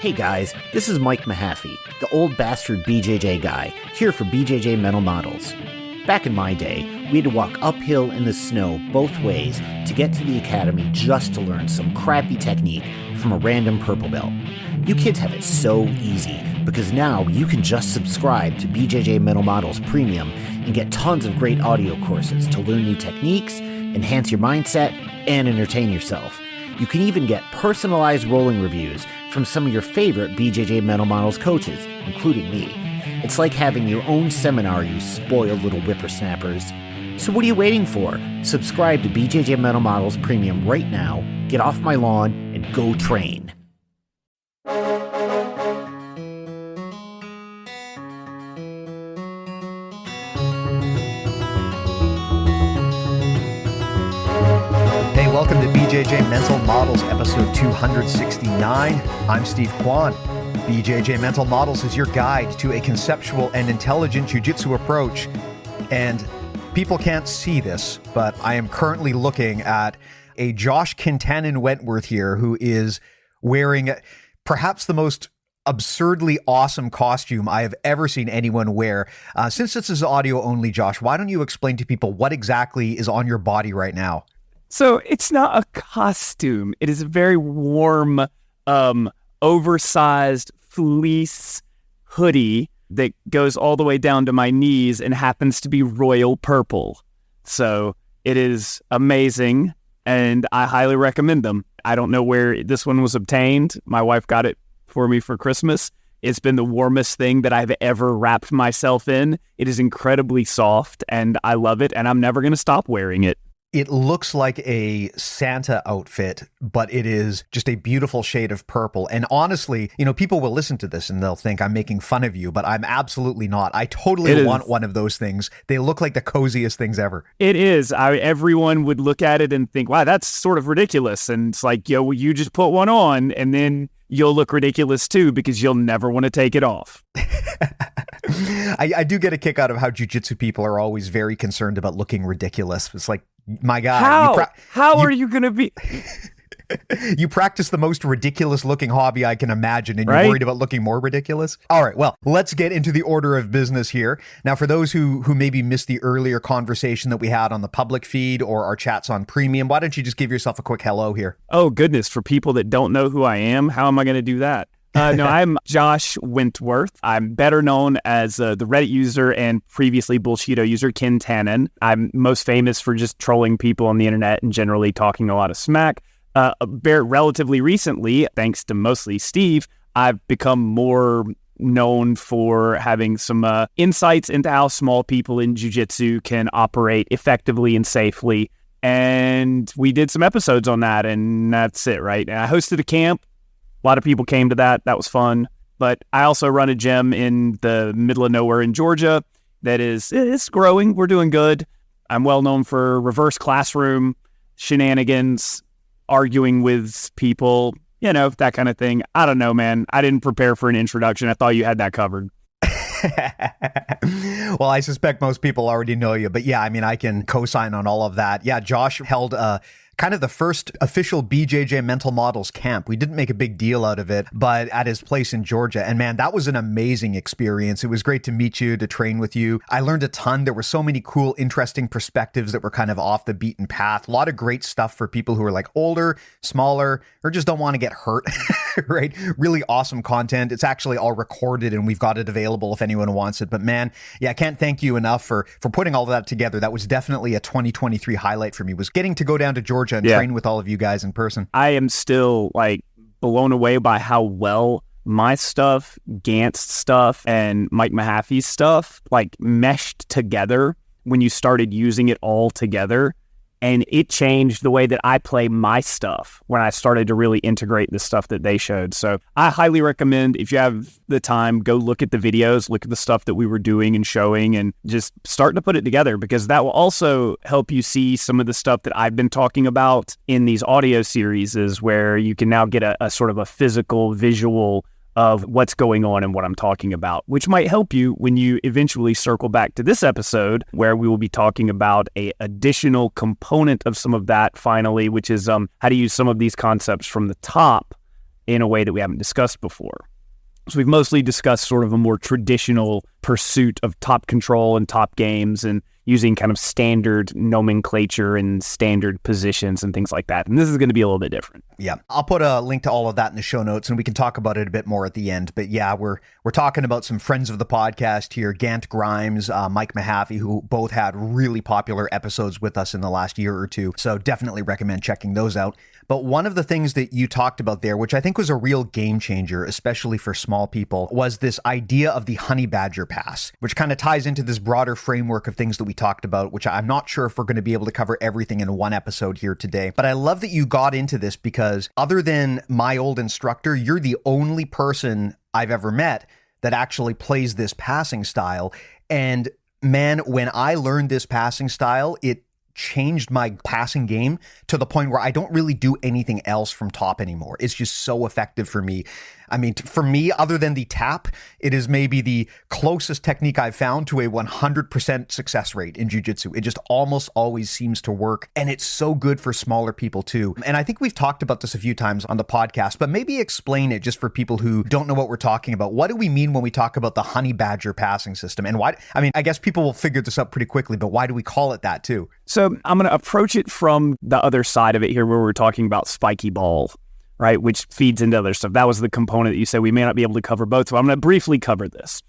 Hey guys, this is Mike Mahaffey, the old bastard BJJ guy, here for BJJ Mental Models. Back in my day, we had to walk uphill in the snow both ways to get to the academy just to learn some crappy technique from a random purple belt. You kids have it so easy because now you can just subscribe to BJJ Mental Models Premium and get tons of great audio courses to learn new techniques, enhance your mindset, and entertain yourself. You can even get personalized rolling reviews from some of your favorite BJJ Mental Models coaches, including me. It's like having your own seminar, you spoiled little whippersnappers. So what are you waiting for? Subscribe to BJJ Mental Models Premium right now, get off my lawn, and go train. Welcome to BJJ Mental Models, episode 269. I'm Steve Kwan. BJJ Mental Models is your guide to a conceptual and intelligent jiu-jitsu approach. And people can't see this, but I am currently looking at a Josh Kintanon Wentworth here, who is wearing perhaps the most absurdly awesome costume I have ever seen anyone wear. Since this is audio only, Josh, why don't you explain to people what exactly is on your body right now? So it's not a costume. It is a very warm, oversized fleece hoodie that goes all the way down to my knees and happens to be royal purple. So it is amazing, and I highly recommend them. I don't know where this one was obtained. My wife got it for me for Christmas. It's been the warmest thing that I've ever wrapped myself in. It is incredibly soft, and I love it, and I'm never going to stop wearing it. It looks like a Santa outfit, but it is just a beautiful shade of purple. And honestly, you know, people will listen to this and they'll think I'm making fun of you, but I'm absolutely not. I totally want one of those things. They look like the coziest things ever. It is. Everyone would look at it and think, wow, that's sort of ridiculous. And it's like, yo, well, you just put one on and then you'll look ridiculous too because you'll never want to take it off. I do get a kick out of how jiu-jitsu people are always very concerned about looking ridiculous. It's like, my God. How are you going to be? You practice the most ridiculous looking hobby I can imagine, and you're worried about looking more ridiculous? All right, well, let's get into the order of business here. Now, for those who maybe missed the earlier conversation that we had on the public feed or our chats on Premium, why don't you just give yourself a quick hello here? Oh, goodness. For people that don't know who I am, how am I going to do that? No, I'm Josh Wentworth. I'm better known as the Reddit user and previously Bullshido user Kintanon. I'm most famous for just trolling people on the internet and generally talking a lot of smack. Relatively recently, thanks to mostly Steve, I've become more known for having some insights into how small people in jiu-jitsu can operate effectively and safely. And we did some episodes on that, and that's it, right? And I hosted a camp. A lot of people came to that. That was fun. But I also run a gym in the middle of nowhere in Georgia that it's growing. We're doing good. I'm well known for reverse classroom shenanigans, arguing with people, you know, that kind of thing. I don't know, man. I didn't prepare for an introduction. I thought you had that covered. Well, I suspect most people already know you, but yeah, I mean, I can co-sign on all of that. Yeah, Josh held kind of the first official BJJ Mental Models Camp. We didn't make a big deal out of it, but at his place in Georgia. And man, that was an amazing experience. It was great to meet you, to train with you. I learned a ton. There were so many cool, interesting perspectives that were kind of off the beaten path. A lot of great stuff for people who are like older, smaller, or just don't want to get hurt, right? Really awesome content. It's actually all recorded and we've got it available if anyone wants it. But man, yeah, I can't thank you enough for putting all of that together. That was definitely a 2023 highlight for me, was getting to go down to Georgia and train with all of you guys in person. I am still like blown away by how well my stuff, Gant's stuff, and Mike Mahaffey's stuff like meshed together when you started using it all together. And it changed the way that I play my stuff when I started to really integrate the stuff that they showed. So I highly recommend, if you have the time, go look at the videos, look at the stuff that we were doing and showing, and just start to put it together, because that will also help you see some of the stuff that I've been talking about in these audio series, is where you can now get a sort of a physical, visual of what's going on and what I'm talking about, which might help you when you eventually circle back to this episode, where we will be talking about a additional component of some of that finally, which is how to use some of these concepts from the top in a way that we haven't discussed before. So we've mostly discussed sort of a more traditional pursuit of top control and top games and using kind of standard nomenclature and standard positions and things like that. And this is going to be a little bit different. Yeah, I'll put a link to all of that in the show notes, and we can talk about it a bit more at the end. But yeah, we're talking about some friends of the podcast here, Gant Grimes, Mike Mahaffey, who both had really popular episodes with us in the last year or two. So definitely recommend checking those out. But one of the things that you talked about there, which I think was a real game changer, especially for small people, was this idea of the honey badger pass, which kind of ties into this broader framework of things that we talked about, which I'm not sure if we're going to be able to cover everything in one episode here today. But I love that you got into this because other than my old instructor, you're the only person I've ever met that actually plays this passing style. And man, when I learned this passing style, it changed my passing game to the point where I don't really do anything else from top anymore. It's just so effective for me. I mean, for me, other than the tap, it is maybe the closest technique I've found to a 100% success rate in jiu-jitsu. It just almost always seems to work. And it's so good for smaller people too. And I think we've talked about this a few times on the podcast, but maybe explain it just for people who don't know what we're talking about. What do we mean when we talk about the honey badger passing system? And why? I mean, I guess people will figure this out pretty quickly, but why do we call it that too? So I'm going to approach it from the other side of it here, where we're talking about spiky ball, right, which feeds into other stuff. That was the component that you said we may not be able to cover both. So I'm going to briefly cover this.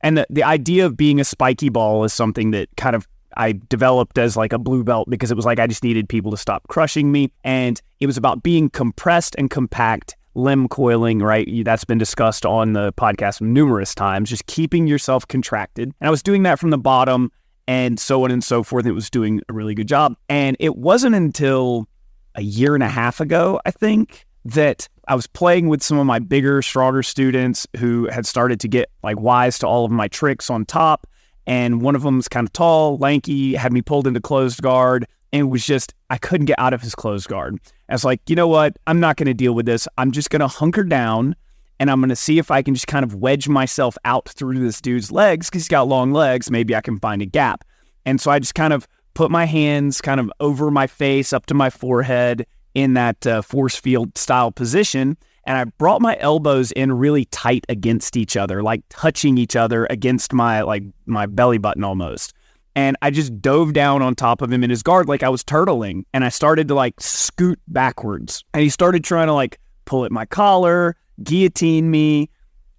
And the idea of being a spiky ball is something that kind of I developed as like a blue belt, because it was like I just needed people to stop crushing me. And it was about being compressed and compact, limb coiling, right? That's been discussed on the podcast numerous times, just keeping yourself contracted. And I was doing that from the bottom and so on and so forth. It was doing a really good job. And it wasn't until a year and a half ago, I think, that I was playing with some of my bigger, stronger students who had started to get like wise to all of my tricks on top. And one of them was kind of tall, lanky, had me pulled into closed guard, and it was just, I couldn't get out of his closed guard. I was like, you know what? I'm not going to deal with this. I'm just going to hunker down and I'm going to see if I can just kind of wedge myself out through this dude's legs, because he's got long legs. Maybe I can find a gap. And so I just kind of put my hands kind of over my face up to my forehead in that force field style position. And I brought my elbows in really tight against each other, like touching each other against my belly button almost. And I just dove down on top of him in his guard like I was turtling. And I started to like scoot backwards. And he started trying to like pull at my collar, guillotine me.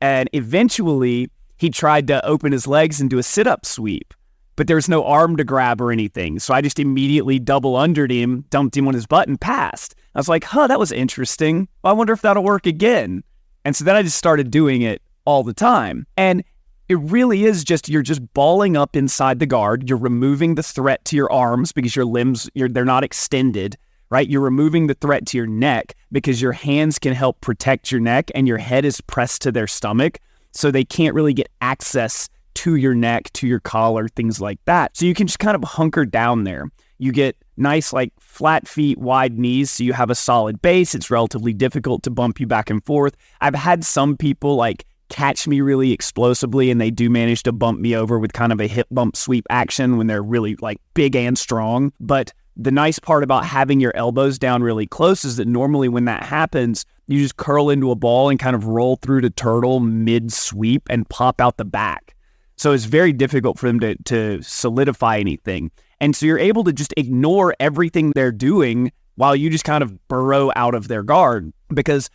And eventually he tried to open his legs and do a sit-up sweep. But there was no arm to grab or anything. So I just immediately double undered him, dumped him on his butt, and passed. I was like, that was interesting. Well, I wonder if that'll work again. And so then I just started doing it all the time. And it really is just, you're just balling up inside the guard. You're removing the threat to your arms because your limbs, they're not extended, right? You're removing the threat to your neck because your hands can help protect your neck and your head is pressed to their stomach. So they can't really get access to your neck, to your collar, things like that. So you can just kind of hunker down there. You get nice, like flat feet, wide knees, so you have a solid base. It's relatively difficult to bump you back and forth. I've had some people like catch me really explosively, and they do manage to bump me over with kind of a hip bump sweep action when they're really like big and strong. But the nice part about having your elbows down really close is that normally when that happens, you just curl into a ball and kind of roll through to turtle mid sweep and pop out the back. So it's very difficult for them to solidify anything. And so you're able to just ignore everything they're doing while you just kind of burrow out of their guard. Because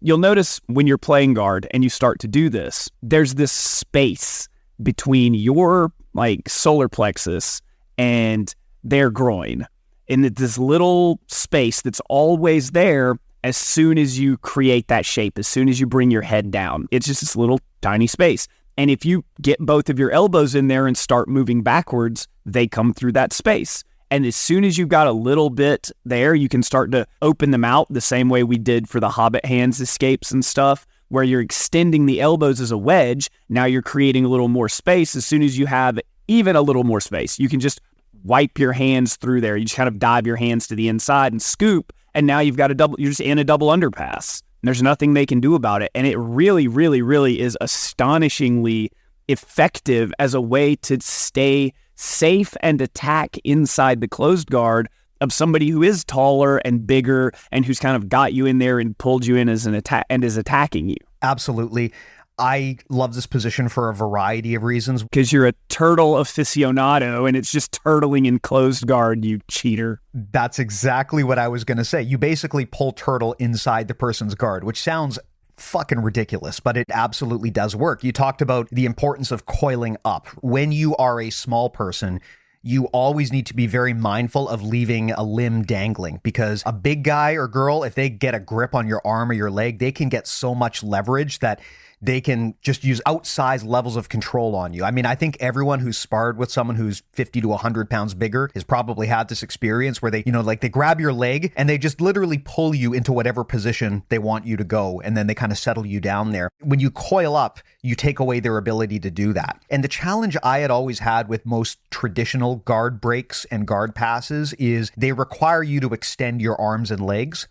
you'll notice when you're playing guard and you start to do this, there's this space between your like solar plexus and their groin. And this little space that's always there as soon as you create that shape, as soon as you bring your head down. It's just this little tiny space. And if you get both of your elbows in there and start moving backwards, they come through that space. And as soon as you've got a little bit there, you can start to open them out the same way we did for the Hobbit hands escapes and stuff, where you're extending the elbows as a wedge. Now you're creating a little more space. As soon as you have even a little more space, you can just wipe your hands through there. You just kind of dive your hands to the inside and scoop. And now you're just in a double underpass. There's nothing they can do about it. And it really, really, really is astonishingly effective as a way to stay safe and attack inside the closed guard, of somebody who is taller and bigger and who's kind of got you in there and pulled you in as an attack and is attacking you. Absolutely. I love this position for a variety of reasons. Because you're a turtle aficionado and it's just turtling in closed guard, you cheater. That's exactly what I was going to say. You basically pull turtle inside the person's guard, which sounds fucking ridiculous, but it absolutely does work. You talked about the importance of coiling up. When you are a small person, you always need to be very mindful of leaving a limb dangling, because a big guy or girl, if they get a grip on your arm or your leg, they can get so much leverage that they can just use outsized levels of control on you. I mean, I think everyone who's sparred with someone who's 50 to 100 pounds bigger has probably had this experience where they, they grab your leg and they just literally pull you into whatever position they want you to go. And then they kind of settle you down there. When you coil up, you take away their ability to do that. And the challenge I had always had with most traditional guard breaks and guard passes is they require you to extend your arms and legs.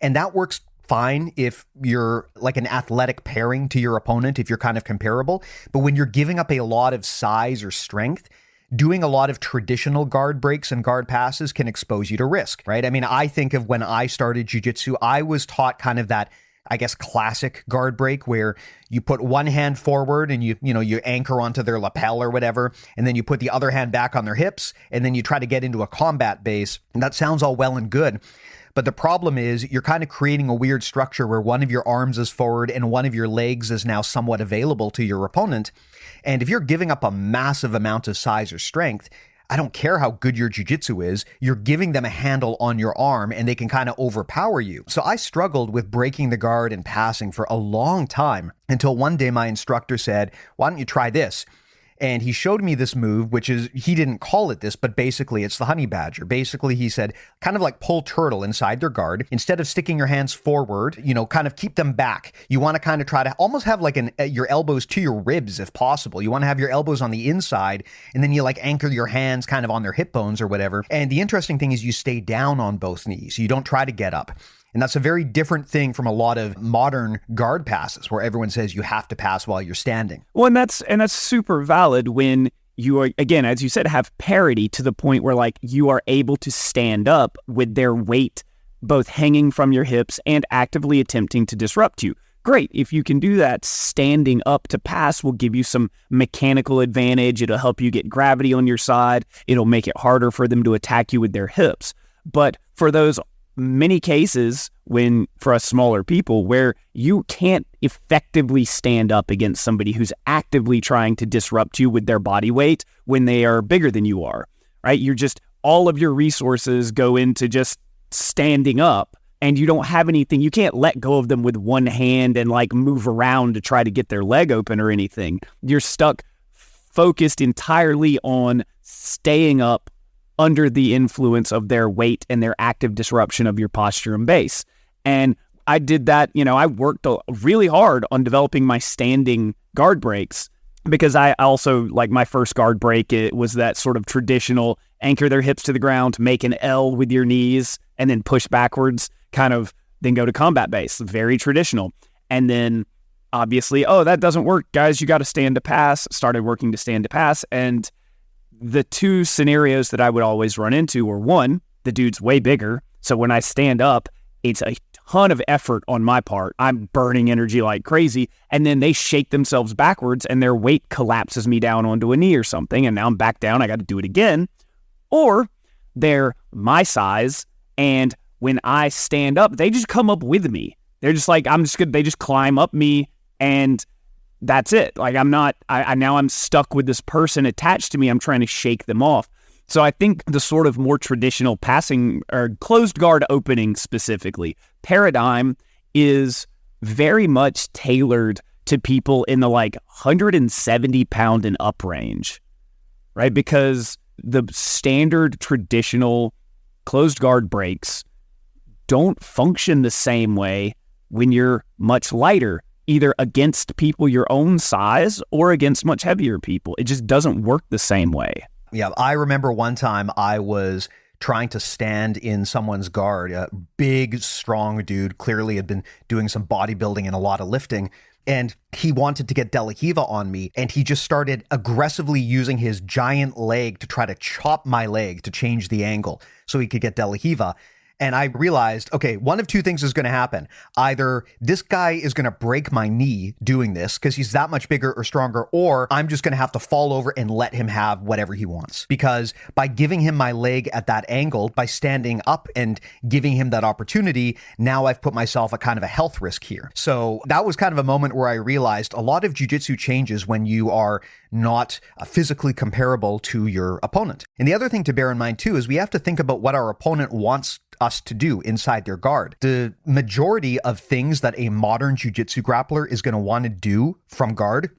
And that works fine if you're like an athletic pairing to your opponent, if you're kind of comparable. But when you're giving up a lot of size or strength, doing a lot of traditional guard breaks and guard passes can expose you to risk, right? I mean, I think of when I started jiu-jitsu, I was taught kind of that, I guess, classic guard break where you put one hand forward and you anchor onto their lapel or whatever, and then you put the other hand back on their hips, and then you try to get into a combat base. And that sounds all well and good. But the problem is you're kind of creating a weird structure where one of your arms is forward and one of your legs is now somewhat available to your opponent. And if you're giving up a massive amount of size or strength, I don't care how good your jiu-jitsu is, you're giving them a handle on your arm and they can kind of overpower you. So I struggled with breaking the guard and passing for a long time until one day my instructor said, "Why don't you try this?" And he showed me this move, which is, he didn't call it this, but basically it's the honey badger. Basically, he said, kind of like pull turtle inside their guard. Instead of sticking your hands forward, kind of keep them back. You want to kind of try to almost have like your elbows to your ribs if possible. You want to have your elbows on the inside, and then you like anchor your hands kind of on their hip bones or whatever. And the interesting thing is you stay down on both knees. You don't try to get up. And that's a very different thing from a lot of modern guard passes where everyone says you have to pass while you're standing. Well, and that's super valid when you are, again, as you said, have parity to the point where like you are able to stand up with their weight both hanging from your hips and actively attempting to disrupt you. Great. If you can do that, standing up to pass will give you some mechanical advantage. It'll help you get gravity on your side. It'll make it harder for them to attack you with their hips. But for those many cases for us smaller people where you can't effectively stand up against somebody who's actively trying to disrupt you with their body weight when they are bigger than you are, right? All of your resources go into just standing up and you don't have anything. You can't let go of them with one hand and like move around to try to get their leg open or anything. You're stuck focused entirely on staying up under the influence of their weight and their active disruption of your posture and base. And I did that, I worked really hard on developing my standing guard breaks because I also, like my first guard break, it was that sort of traditional anchor their hips to the ground, make an L with your knees, and then push backwards, then go to combat base. Very traditional. And then obviously, that doesn't work, guys. You got to stand to pass. Started working to stand to pass. And the two scenarios that I would always run into were, one, the dude's way bigger. So when I stand up, it's a ton of effort on my part. I'm burning energy like crazy. And then they shake themselves backwards and their weight collapses me down onto a knee or something. And now I'm back down. I got to do it again. Or they're my size. And when I stand up, they just come up with me. They're just like, they just climb up me and that's it. Like now I'm stuck with this person attached to me. I'm trying to shake them off. So I think the sort of more traditional passing or closed guard opening specifically paradigm is very much tailored to people in the like 170 pound and up range, right? Because the standard traditional closed guard breaks don't function the same way when you're much lighter, either against people your own size or against much heavier people. It just doesn't work the same way. Yeah, I remember one time I was trying to stand in someone's guard, a big, strong dude, clearly had been doing some bodybuilding and a lot of lifting. and he wanted to get De La Riva on me, and he just started aggressively using his giant leg to try to chop my leg to change the angle so he could get De La Riva. And I realized, okay, one of two things is going to happen. Either this guy is going to break my knee doing this because he's that much bigger or stronger, or I'm just going to have to fall over and let him have whatever he wants. Because by giving him my leg at that angle, by standing up and giving him that opportunity, now I've put myself at kind of a health risk here. So that was kind of a moment where I realized a lot of jiu-jitsu changes when you are not physically comparable to your opponent. And the other thing to bear in mind too is we have to think about what our opponent wants us to do inside their guard. The majority of things that a modern jiu-jitsu grappler is going to want to do from guard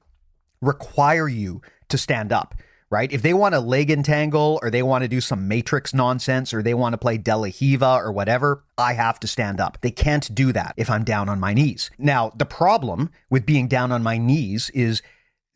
require you to stand up, right? If they want to leg entangle, or they want to do some matrix nonsense, or they want to play De La Riva or whatever, I have to stand up. They can't do that if I'm down on my knees. Now, the problem with being down on my knees is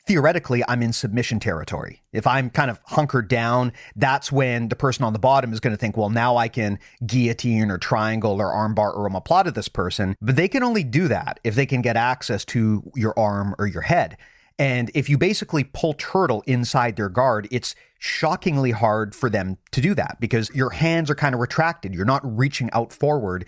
theoretically, I'm in submission territory. If I'm kind of hunkered down, that's when the person on the bottom is going to think, well, now I can guillotine or triangle or armbar or omoplata this person. But they can only do that if they can get access to your arm or your head. And if you basically pull turtle inside their guard, it's shockingly hard for them to do that because your hands are kind of retracted. You're not reaching out forward.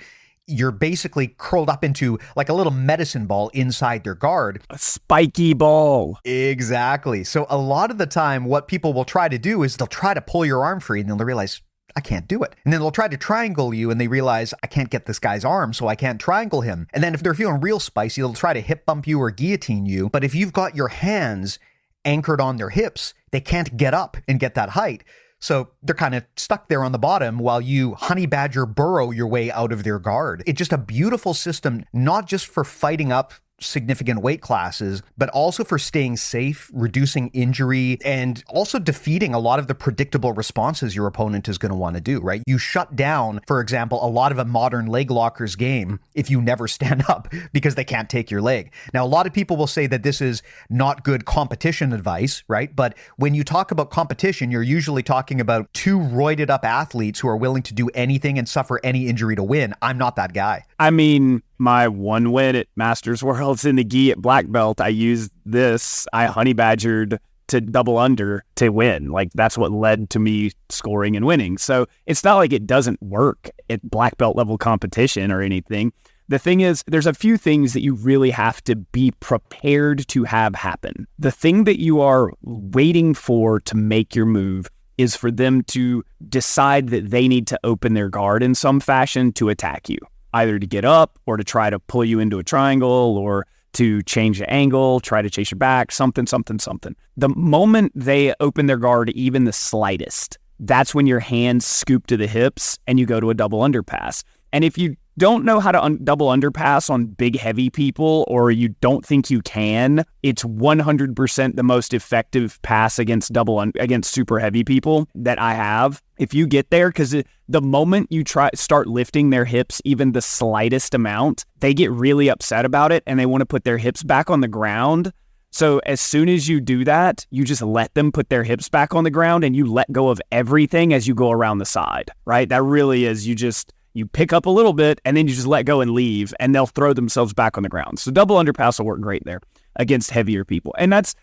You're basically curled up into like a little medicine ball inside their guard. A spiky ball. Exactly. So a lot of the time, what people will try to do is they'll try to pull your arm free and they'll realize, I can't do it. And then they'll try to triangle you and they realize, I can't get this guy's arm, so I can't triangle him. And then if they're feeling real spicy, they'll try to hip bump you or guillotine you. But if you've got your hands anchored on their hips, they can't get up and get that height. So they're kind of stuck there on the bottom while you honey badger burrow your way out of their guard. It's just a beautiful system, not just for fighting up significant weight classes, but also for staying safe, reducing injury, and also defeating a lot of the predictable responses your opponent is going to want to do, right? You shut down, for example, a lot of a modern leg locker's game if you never stand up because they can't take your leg. Now, a lot of people will say that this is not good competition advice, right? But when you talk about competition, you're usually talking about two roided up athletes who are willing to do anything and suffer any injury to win. I'm not that guy. I mean, my one win at Masters Worlds in the gi at black belt, I used this. I honey badgered to double under to win. Like, that's what led to me scoring and winning. So it's not like it doesn't work at black belt level competition or anything. The thing is, there's a few things that you really have to be prepared to have happen. The thing that you are waiting for to make your move is for them to decide that they need to open their guard in some fashion to attack you, either to get up or to try to pull you into a triangle or to change the angle, try to chase your back, something. The moment they open their guard even the slightest, that's when your hands scoop to the hips and you go to a double underpass. And if you don't know how to double underpass on big, heavy people, or you don't think you can, it's 100% the most effective pass against against super heavy people that I have. If you get there, because the moment you start lifting their hips even the slightest amount, they get really upset about it and they want to put their hips back on the ground. So as soon as you do that, you just let them put their hips back on the ground and you let go of everything as you go around the side, right? That really is, you pick up a little bit and then you just let go and leave and they'll throw themselves back on the ground. So double underpass will work great there against heavier people. And that's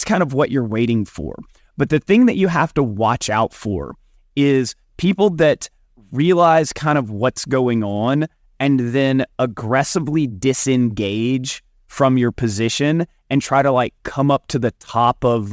kind of what you're waiting for. But the thing that you have to watch out for is people that realize kind of what's going on and then aggressively disengage from your position and try to like come up to the top of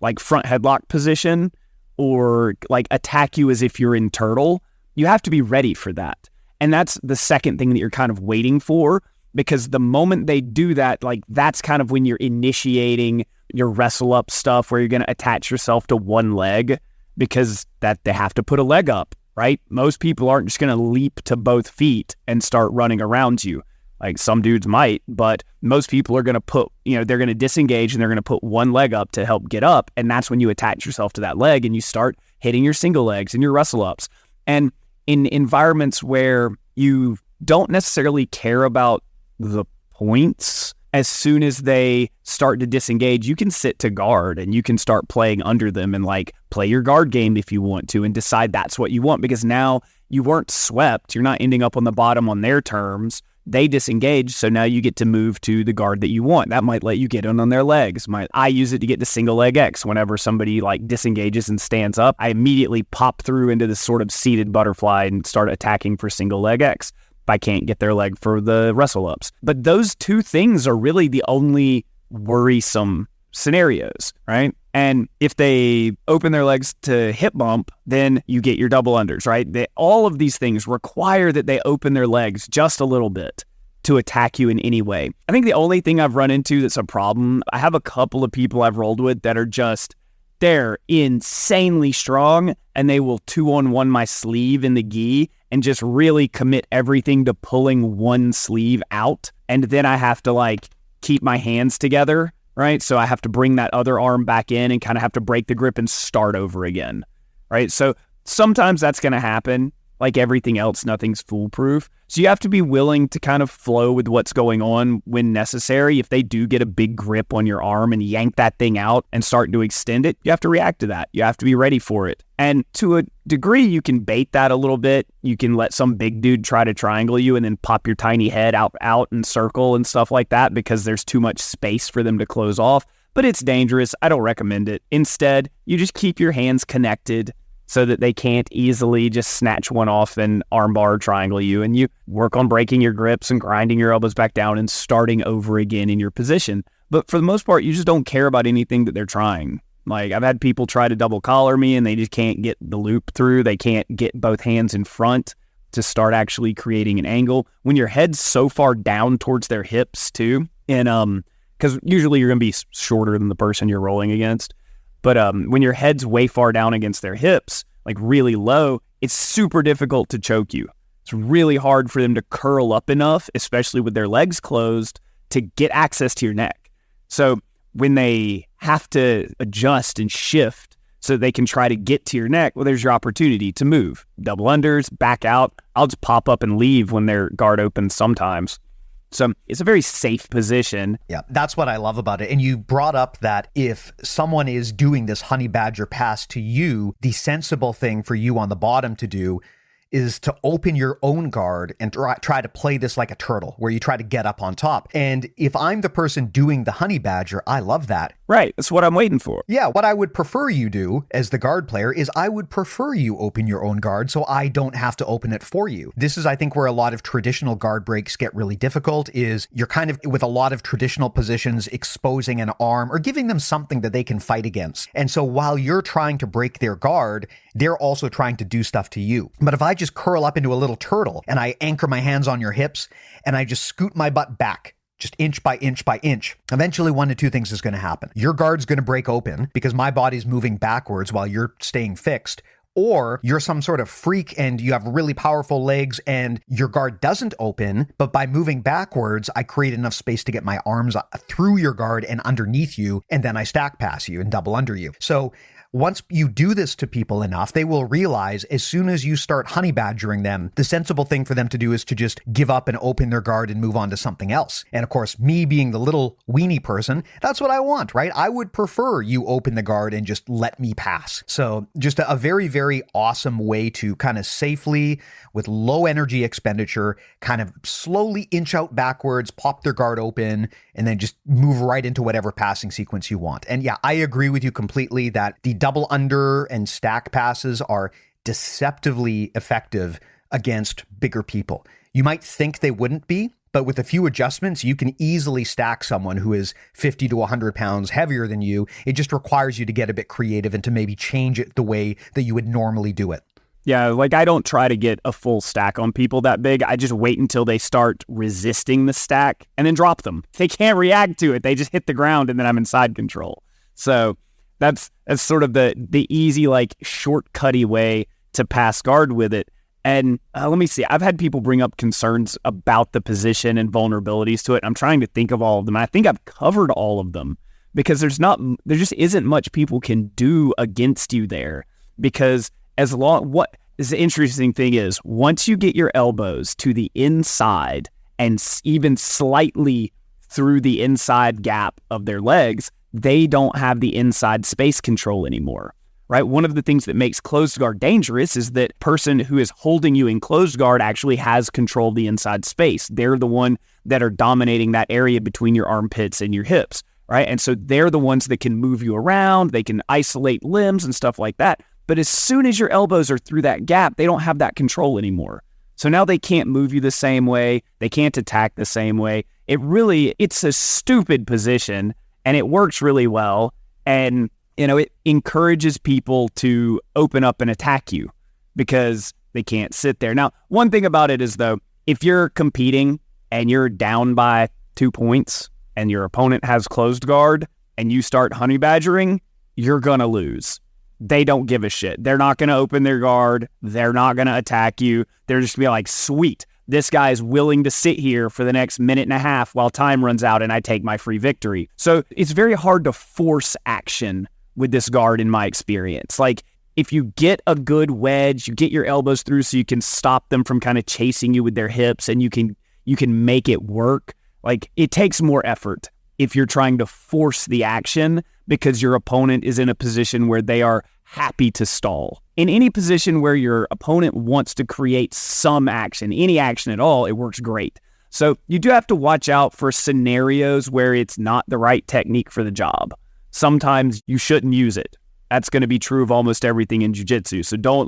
like front headlock position or like attack you as if you're in turtle. You have to be ready for that. And that's the second thing that you're kind of waiting for, because the moment they do that, like that's kind of when you're initiating your wrestle up stuff where you're going to attach yourself to one leg, because that they have to put a leg up, right? Most people aren't just going to leap to both feet and start running around you. Like some dudes might, but most people are going to they're going to disengage and they're going to put one leg up to help get up. And that's when you attach yourself to that leg and you start hitting your single legs and your wrestle ups. And in environments where you don't necessarily care about the points, as soon as they start to disengage, you can sit to guard and you can start playing under them and like play your guard game if you want to and decide that's what you want, because now you weren't swept. You're not ending up on the bottom on their terms. they disengage, so now you get to move to the guard that you want. That might let you get in on their legs. I use it to get to single leg X. Whenever somebody like disengages and stands up, I immediately pop through into this sort of seated butterfly and start attacking for single leg X if I can't get their leg for the wrestle ups. But those two things are really the only worrisome scenarios, right? And if they open their legs to hip bump, then you get your double unders, right? All of these things require that they open their legs just a little bit to attack you in any way. I think the only thing I've run into that's a problem, I have a couple of people I've rolled with that are just, they're insanely strong, and they will 2-on-1 my sleeve in the gi and just really commit everything to pulling one sleeve out. And then I have to like keep my hands together, right? So I have to bring that other arm back in and kind of have to break the grip and start over again, right? So sometimes that's going to happen. Like everything else, nothing's foolproof. So you have to be willing to kind of flow with what's going on when necessary. If they do get a big grip on your arm and yank that thing out and start to extend it, you have to react to that. You have to be ready for it. And to a degree, you can bait that a little bit. You can let some big dude try to triangle you and then pop your tiny head out and circle and stuff like that because there's too much space for them to close off. But it's dangerous. I don't recommend it. Instead, you just keep your hands connected so that they can't easily just snatch one off and armbar triangle you. And you work on breaking your grips and grinding your elbows back down and starting over again in your position. But for the most part, you just don't care about anything that they're trying. Like I've had people try to double collar me and they just can't get the loop through. They can't get both hands in front to start actually creating an angle. When your head's so far down towards their hips too, and because usually you're going to be shorter than the person you're rolling against. But when your head's way far down against their hips, like really low, it's super difficult to choke you. It's really hard for them to curl up enough, especially with their legs closed, to get access to your neck. So when they have to adjust and shift so they can try to get to your neck, well, there's your opportunity to move. Double unders, back out. I'll just pop up and leave when their guard opens sometimes. So it's a very safe position. Yeah, that's what I love about it. And you brought up that if someone is doing this honey badger pass to you, the sensible thing for you on the bottom to do is to open your own guard and try to play this like a turtle, where you try to get up on top. And if I'm the person doing the honey badger, I love that. Right. That's what I'm waiting for. Yeah. What I would prefer you do as the guard player is I would prefer you open your own guard so I don't have to open it for you. This is, I think, where a lot of traditional guard breaks get really difficult is you're kind of with a lot of traditional positions exposing an arm or giving them something that they can fight against. And so while you're trying to break their guard, they're also trying to do stuff to you. But if I just curl up into a little turtle and I anchor my hands on your hips and I just scoot my butt back, just inch by inch by inch, eventually one of two things is going to happen. Your guard's going to break open because my body's moving backwards while you're staying fixed, or you're some sort of freak and you have really powerful legs and your guard doesn't open, but by moving backwards, I create enough space to get my arms through your guard and underneath you, and then I stack pass you and double under you. So once you do this to people enough, they will realize as soon as you start honey badgering them, the sensible thing for them to do is to just give up and open their guard and move on to something else. And of course, me being the little weenie person, that's what I want, right? I would prefer you open the guard and just let me pass. So just a very, very awesome way to kind of safely, with low energy expenditure, kind of slowly inch out backwards, pop their guard open, and then just move right into whatever passing sequence you want. And yeah, I agree with you completely that the double under and stack passes are deceptively effective against bigger people. You might think they wouldn't be, but with a few adjustments, you can easily stack someone who is 50 to 100 pounds heavier than you. It just requires you to get a bit creative and to maybe change it the way that you would normally do it. Yeah, like I don't try to get a full stack on people that big. I just wait until they start resisting the stack and then drop them. They can't react to it. They just hit the ground and then I'm in side control. So that's sort of the easy, like shortcutty way to pass guard with it. And let me see, I've had people bring up concerns about the position and vulnerabilities to it. I'm trying to think of all of them. I think I've covered all of them because there just isn't much people can do against you there, because what is the interesting thing is once you get your elbows to the inside and even slightly through the inside gap of their legs, they don't have the inside space control anymore. right? One of the things that makes closed guard dangerous is that person who is holding you in closed guard actually has control of the inside space. They're the one that are dominating that area between your armpits and your hips, right? And so they're the ones that can move you around, they can isolate limbs and stuff like that. But as soon as your elbows are through that gap, they don't have that control anymore. So now they can't move you the same way, they can't attack the same way. It's a stupid position, and it works really well. And, it encourages people to open up and attack you because they can't sit there. Now, one thing about it is, though, if you're competing and you're down by 2 points and your opponent has closed guard and you start honey badgering, you're going to lose. They don't give a shit. They're not going to open their guard. They're not going to attack you. They're just going to be like, sweet, this guy is willing to sit here for the next minute and a half while time runs out and I take my free victory. So it's very hard to force action with this guard in my experience. Like, if you get a good wedge, you get your elbows through so you can stop them from kind of chasing you with their hips and you can make it work. Like, it takes more effort if you're trying to force the action because your opponent is in a position where they are happy to stall. In any position where your opponent wants to create some action, any action at all, it works great. So you do have to watch out for scenarios where it's not the right technique for the job. Sometimes you shouldn't use it. That's going to be true of almost everything in jiu-jitsu. So don't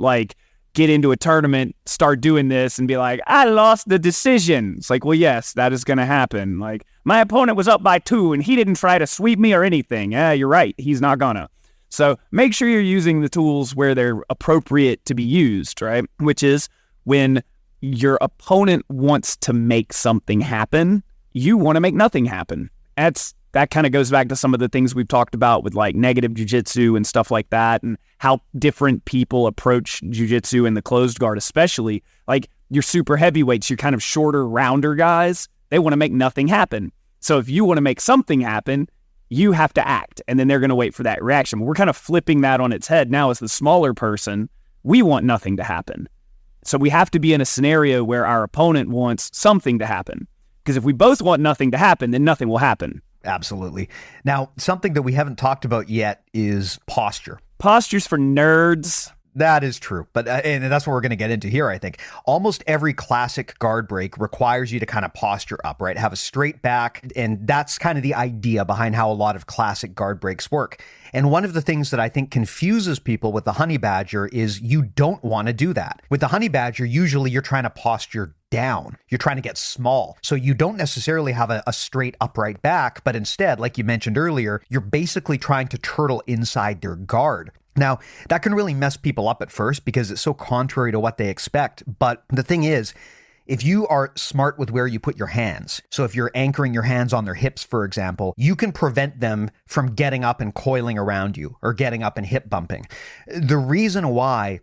get into a tournament, start doing this and be like, I lost the decision. It's like, well, yes, that is going to happen. Like, my opponent was up by 2 and he didn't try to sweep me or anything. Yeah, you're right. He's not gonna. So make sure you're using the tools where they're appropriate to be used, right? Which is when your opponent wants to make something happen, you want to make nothing happen. That kind of goes back to some of the things we've talked about with negative jiu-jitsu and stuff like that, and how different people approach jiu-jitsu in the closed guard, especially. Like, your super heavyweights, your kind of shorter, rounder guys, they want to make nothing happen. So if you want to make something happen, you have to act, and then they're going to wait for that reaction. We're kind of flipping that on its head now as the smaller person. We want nothing to happen. So we have to be in a scenario where our opponent wants something to happen. Because if we both want nothing to happen, then nothing will happen. Absolutely. Now, something that we haven't talked about yet is posture. Posture's for nerds. That is true. But and that's what we're going to get into here, I think. Almost every classic guard break requires you to kind of posture up, right? Have a straight back. And that's kind of the idea behind how a lot of classic guard breaks work. And one of the things that I think confuses people with the honey badger is you don't want to do that. With the honey badger, usually you're trying to posture down. You're trying to get small. So you don't necessarily have a straight upright back, but instead, like you mentioned earlier, you're basically trying to turtle inside their guard. Now, that can really mess people up at first because it's so contrary to what they expect. But the thing is, if you are smart with where you put your hands, so if you're anchoring your hands on their hips, for example, you can prevent them from getting up and coiling around you or getting up and hip bumping. The reason why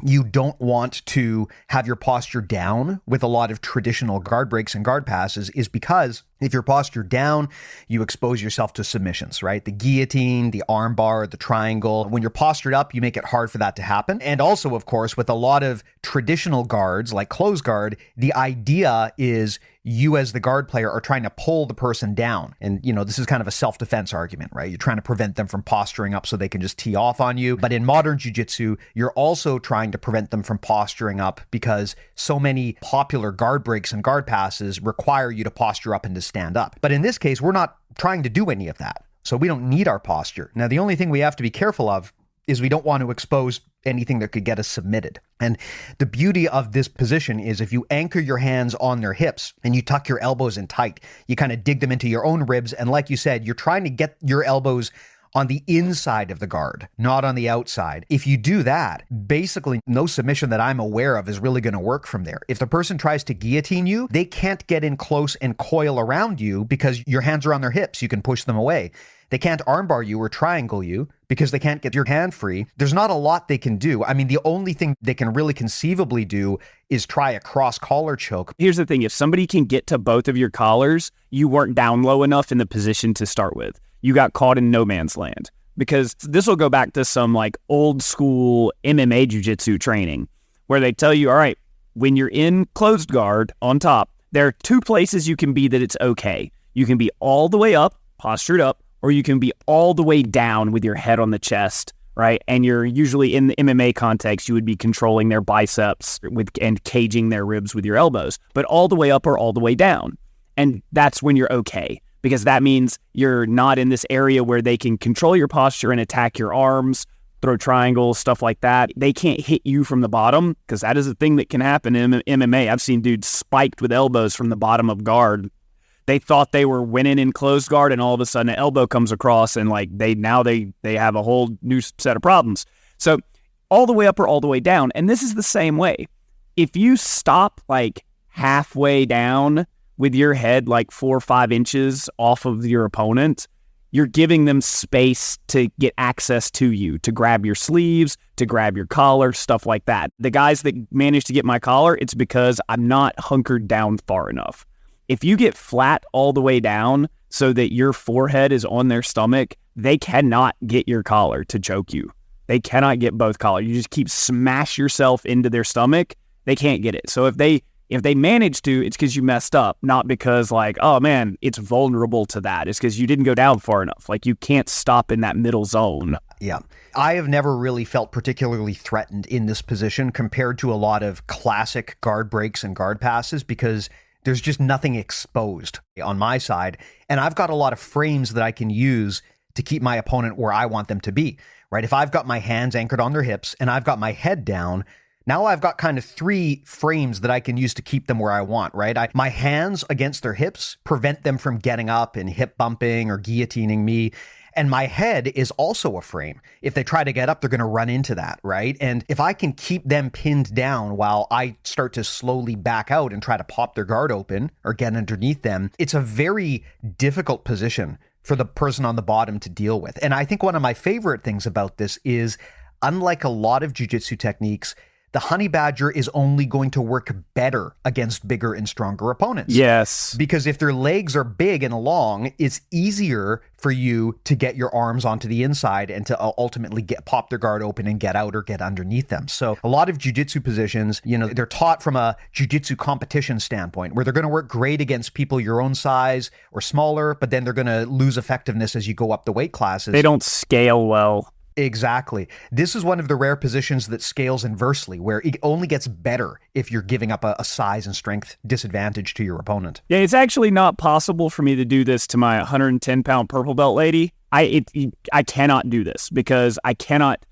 you don't want to have your posture down with a lot of traditional guard breaks and guard passes is because if you're postured down, you expose yourself to submissions, right? The guillotine, the arm bar, the triangle. When you're postured up, you make it hard for that to happen. And also, of course, with a lot of traditional guards like closed guard, the idea is you as the guard player are trying to pull the person down. And, this is kind of a self-defense argument, right? You're trying to prevent them from posturing up so they can just tee off on you. But in modern jiu-jitsu, you're also trying to prevent them from posturing up because so many popular guard breaks and guard passes require you to posture up and to stand up. But in this case, we're not trying to do any of that. So we don't need our posture. Now, the only thing we have to be careful of is we don't want to expose anything that could get us submitted. And the beauty of this position is if you anchor your hands on their hips and you tuck your elbows in tight, you kind of dig them into your own ribs. And like you said, you're trying to get your elbows on the inside of the guard, not on the outside. If you do that, basically no submission that I'm aware of is really going to work from there. If the person tries to guillotine you, they can't get in close and coil around you because your hands are on their hips. You can push them away. They can't armbar you or triangle you because they can't get your hand free. There's not a lot they can do. I mean, the only thing they can really conceivably do is try a cross collar choke. Here's the thing. If somebody can get to both of your collars, you weren't down low enough in the position to start with. You got caught in no man's land, because this will go back to some old school MMA jiu-jitsu training where they tell you, all right, when you're in closed guard on top, there are 2 places you can be that it's okay. You can be all the way up, postured up, or you can be all the way down with your head on the chest, right? And you're usually in the MMA context, you would be controlling their biceps and caging their ribs with your elbows, but all the way up or all the way down. And that's when you're okay, because that means you're not in this area where they can control your posture and attack your arms, throw triangles, stuff like that. They can't hit you from the bottom, because that is a thing that can happen in MMA. I've seen dudes spiked with elbows from the bottom of guard. They thought they were winning in closed guard, and all of a sudden an elbow comes across, and like they have a whole new set of problems. So all the way up or all the way down. And this is the same way. If you stop like halfway down with your head like 4 or 5 inches off of your opponent, you're giving them space to get access to you, to grab your sleeves, to grab your collar, stuff like that. The guys that manage to get my collar, it's because I'm not hunkered down far enough. If you get flat all the way down so that your forehead is on their stomach, they cannot get your collar to choke you. They cannot get both collars. You just keep smash yourself into their stomach, they can't get it. So if they manage to, it's because you messed up, not because like, oh man, it's vulnerable to that. It's because you didn't go down far enough. Like you can't stop in that middle zone. Yeah. I have never really felt particularly threatened in this position compared to a lot of classic guard breaks and guard passes, because there's just nothing exposed on my side. And I've got a lot of frames that I can use to keep my opponent where I want them to be, right? If I've got my hands anchored on their hips and I've got my head down, now I've got kind of 3 frames that I can use to keep them where I want, right? My hands against their hips prevent them from getting up and hip bumping or guillotining me. And my head is also a frame. If they try to get up, they're going to run into that, right? And if I can keep them pinned down while I start to slowly back out and try to pop their guard open or get underneath them, it's a very difficult position for the person on the bottom to deal with. And I think one of my favorite things about this is, unlike a lot of jiu-jitsu techniques, the honey badger is only going to work better against bigger and stronger opponents. Yes. Because if their legs are big and long, it's easier for you to get your arms onto the inside and to ultimately pop their guard open and get out or get underneath them. So a lot of jiu-jitsu positions, they're taught from a jiu-jitsu competition standpoint, where they're going to work great against people your own size or smaller, but then they're going to lose effectiveness as you go up the weight classes. They don't scale well. Exactly. This is one of the rare positions that scales inversely, where it only gets better if you're giving up a size and strength disadvantage to your opponent. Yeah, it's actually not possible for me to do this to my 110-pound purple belt lady. I cannot do this because I cannot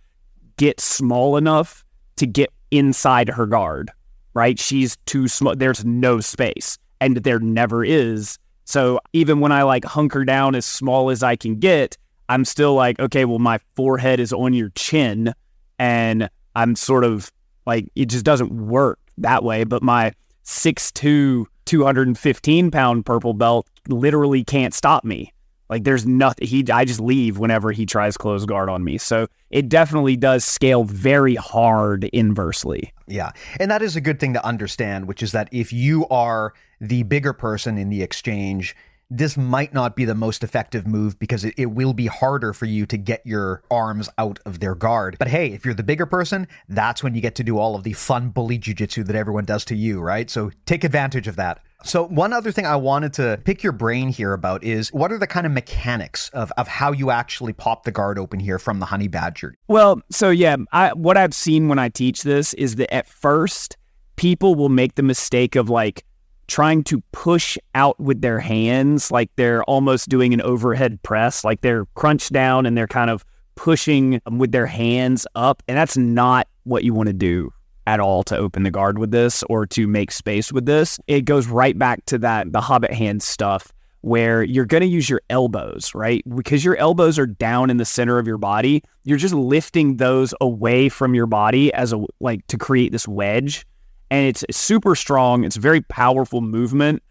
get small enough to get inside her guard, right? She's too small. There's no space, and there never is. So even when I like hunker down as small as I can get, I'm still like, okay, well, my forehead is on your chin, and I'm sort of like, it just doesn't work that way. But my 6'2", 215-pound purple belt literally can't stop me. Like there's nothing, I just leave whenever he tries close guard on me. So it definitely does scale very hard inversely. Yeah. And that is a good thing to understand, which is that if you are the bigger person in the exchange, this might not be the most effective move, because it will be harder for you to get your arms out of their guard. But hey, if you're the bigger person, that's when you get to do all of the fun bully jiu-jitsu that everyone does to you, right? So take advantage of that. So one other thing I wanted to pick your brain here about is, what are the kind of mechanics of how you actually pop the guard open here from the honey badger? Well, so yeah, what I've seen when I teach this is that at first, people will make the mistake of like trying to push out with their hands, like they're almost doing an overhead press, like they're crunched down and they're kind of pushing with their hands up. And that's not what you want to do at all to open the guard with this or to make space with this. It goes right back to the Hobbit hand stuff, where you're going to use your elbows, right? Because your elbows are down in the center of your body. You're just lifting those away from your body as to create this wedge. And it's super strong. It's a very powerful movement.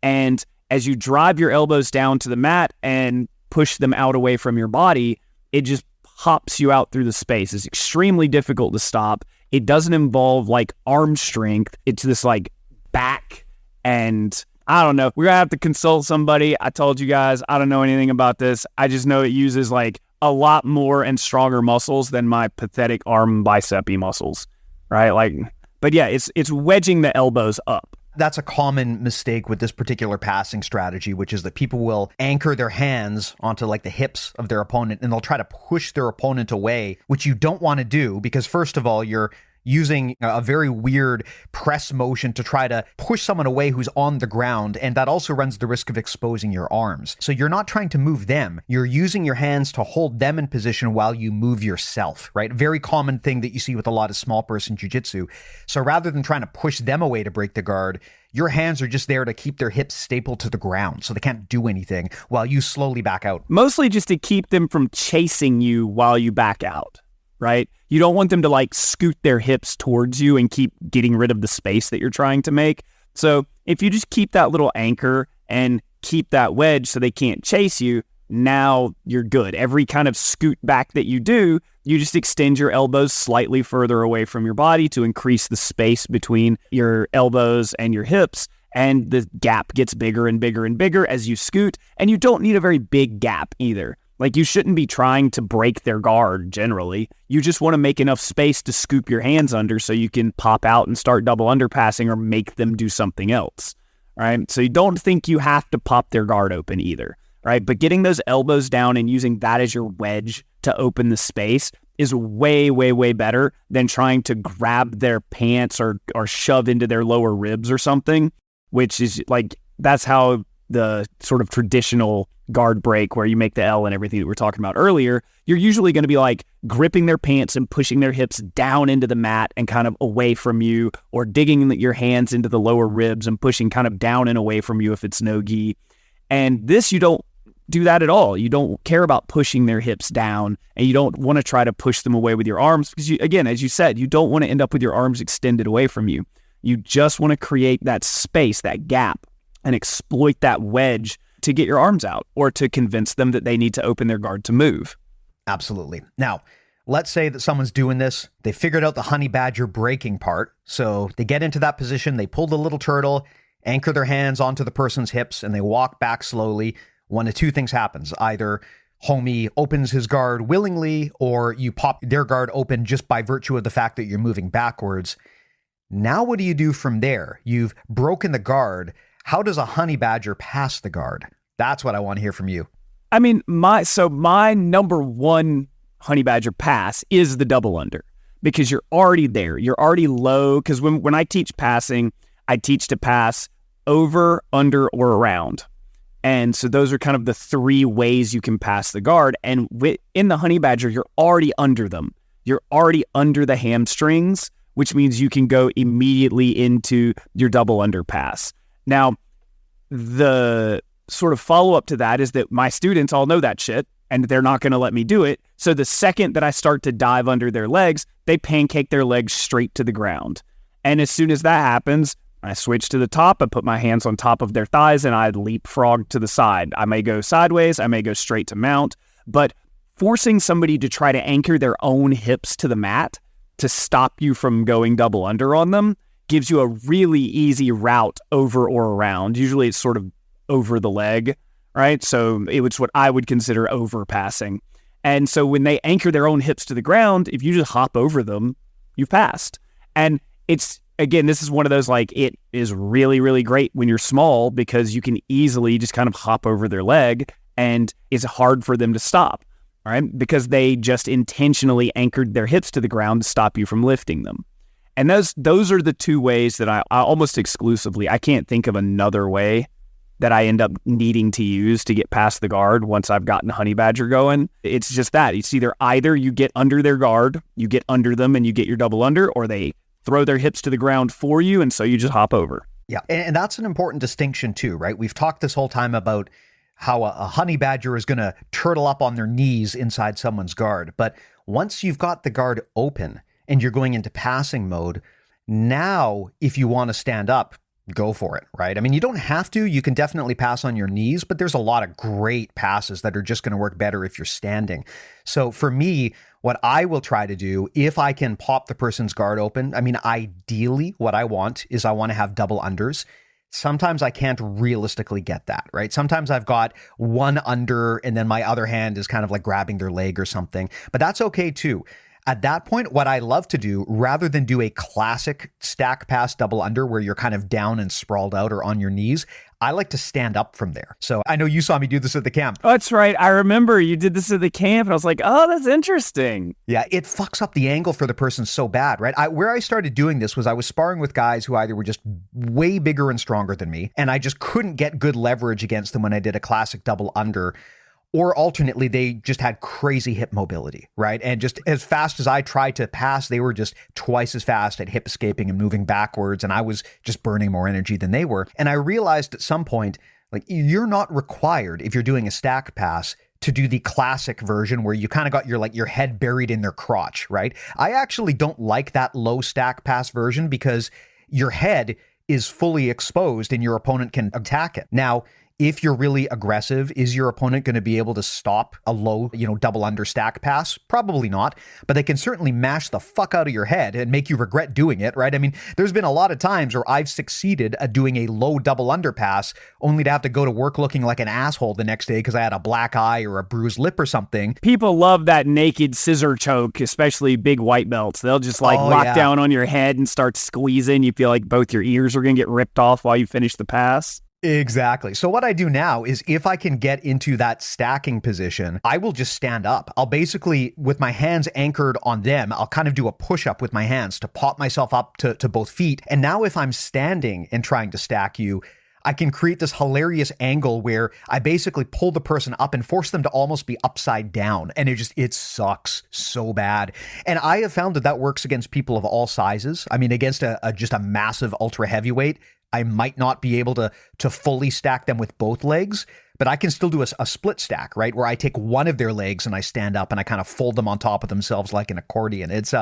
And as you drive your elbows down to the mat and push them out away from your body, it just pops you out through the space. It's extremely difficult to stop. It doesn't involve like arm strength. It's this like back, and I don't know. We're going to have to consult somebody. I told you guys, I don't know anything about this. I just know it uses like a lot more and stronger muscles than my pathetic arm bicep muscles, right? Like, but yeah, it's wedging the elbows up. That's a common mistake with this particular passing strategy, which is that people will anchor their hands onto like the hips of their opponent and they'll try to push their opponent away, which you don't want to do because first of all, you're using a very weird press motion to try to push someone away who's on the ground. And that also runs the risk of exposing your arms. So you're not trying to move them. You're using your hands to hold them in position while you move yourself, right? Very common thing that you see with a lot of small person jiu-jitsu. So rather than trying to push them away to break the guard, your hands are just there to keep their hips stapled to the ground so they can't do anything while you slowly back out. Mostly just to keep them from chasing you while you back out. Right? You don't want them to like scoot their hips towards you and keep getting rid of the space that you're trying to make. So if you just keep that little anchor and keep that wedge so they can't chase you, now you're good. Every kind of scoot back that you do, you just extend your elbows slightly further away from your body to increase the space between your elbows and your hips. And the gap gets bigger and bigger and bigger as you scoot. And you don't need a very big gap either. Like you shouldn't be trying to break their guard generally. You just want to make enough space to scoop your hands under so you can pop out and start double underpassing or make them do something else, right? So you don't think you have to pop their guard open either, right? But getting those elbows down and using that as your wedge to open the space is way, way, way better than trying to grab their pants or shove into their lower ribs or something, which is like, that's how the sort of traditional guard break where you make the L and everything that we were talking about earlier, you're usually going to be like gripping their pants and pushing their hips down into the mat and kind of away from you, or digging your hands into the lower ribs and pushing kind of down and away from you if it's no gi. And this, you don't do that at all. You don't care about pushing their hips down, and you don't want to try to push them away with your arms because, you, again, as you said, you don't want to end up with your arms extended away from you. You just want to create that space, that gap, and exploit that wedge to get your arms out or to convince them that they need to open their guard to move. Absolutely. Now, let's say that someone's doing this. They figured out the honey badger breaking part. So they get into that position, they pull the little turtle, anchor their hands onto the person's hips, and they walk back slowly. One of two things happens. Either homie opens his guard willingly, or you pop their guard open just by virtue of the fact that you're moving backwards. Now what do you do from there? You've broken the guard. How does a honey badger pass the guard? That's what I want to hear from you. I mean, my number one honey badger pass is the double under, because you're already there. You're already low. Because when I teach passing, I teach to pass over, under, or around. And so those are kind of the three ways you can pass the guard. And in the honey badger, you're already under them. You're already under the hamstrings, which means you can go immediately into your double under pass. Now, the sort of follow-up to that is that my students all know that shit, and they're not going to let me do it. So the second that I start to dive under their legs, they pancake their legs straight to the ground. And as soon as that happens, I switch to the top, I put my hands on top of their thighs, and I leapfrog to the side. I may go sideways, I may go straight to mount, but forcing somebody to try to anchor their own hips to the mat to stop you from going double under on them gives you a really easy route over or around. Usually it's sort of over the leg, right? So it's what I would consider overpassing. And so when they anchor their own hips to the ground, if you just hop over them, you've passed. And it's, again, this is one of those, like, it is really, really great when you're small because you can easily just kind of hop over their leg and it's hard for them to stop, right? Because they just intentionally anchored their hips to the ground to stop you from lifting them. And those are the two ways that I almost exclusively, I can't think of another way that I end up needing to use to get past the guard once I've gotten honey badger going. It's just that. It's either you get under their guard, you get under them and you get your double under, or they throw their hips to the ground for you, and so you just hop over. Yeah, and that's an important distinction too, right? We've talked this whole time about how a honey badger is going to turtle up on their knees inside someone's guard. But once you've got the guard open and you're going into passing mode, now if you want to stand up, go for it, right? I mean, you don't have to. You can definitely pass on your knees, but there's a lot of great passes that are just going to work better if you're standing. So for me, what I will try to do, if I can pop the person's guard open, I mean, ideally what I want is I want to have double unders. Sometimes I can't realistically get that, right? Sometimes I've got one under and then my other hand is kind of like grabbing their leg or something, but that's okay too. At that point, what I love to do, rather than do a classic stack pass double under where you're kind of down and sprawled out or on your knees, I like to stand up from there. So I know you saw me do this at the camp. Oh, that's right. I remember you did this at the camp, and I was like, oh, that's interesting. Yeah, it fucks up the angle for the person so bad, right? Where I started doing this was I was sparring with guys who either were just way bigger and stronger than me, and I just couldn't get good leverage against them when I did a classic double under. Or alternately, they just had crazy hip mobility, right? And just as fast as I tried to pass, they were just twice as fast at hip escaping and moving backwards. And I was just burning more energy than they were. And I realized at some point, like, you're not required, if you're doing a stack pass, to do the classic version where you kind of got your head buried in their crotch, right? I actually don't like that low stack pass version because your head is fully exposed and your opponent can attack it. Now, if you're really aggressive, is your opponent going to be able to stop a low, double under stack pass? Probably not, but they can certainly mash the fuck out of your head and make you regret doing it, right? I mean, there's been a lot of times where I've succeeded at doing a low double under pass only to have to go to work looking like an asshole the next day because I had a black eye or a bruised lip or something. People love that naked scissor choke, especially big white belts. They'll just lock down on your head and start squeezing. You feel like both your ears are going to get ripped off while you finish the pass. Exactly. So what I do now is if I can get into that stacking position, I will just stand up. I'll basically, with my hands anchored on them, I'll kind of do a push-up with my hands to pop myself up to both feet. And now if I'm standing and trying to stack you, I can create this hilarious angle where I basically pull the person up and force them to almost be upside down. And it sucks so bad. And I have found that works against people of all sizes. I mean, against just a massive ultra heavyweight, I might not be able to fully stack them with both legs, but I can still do a split stack, right? Where I take one of their legs and I stand up and I kind of fold them on top of themselves like an accordion. It's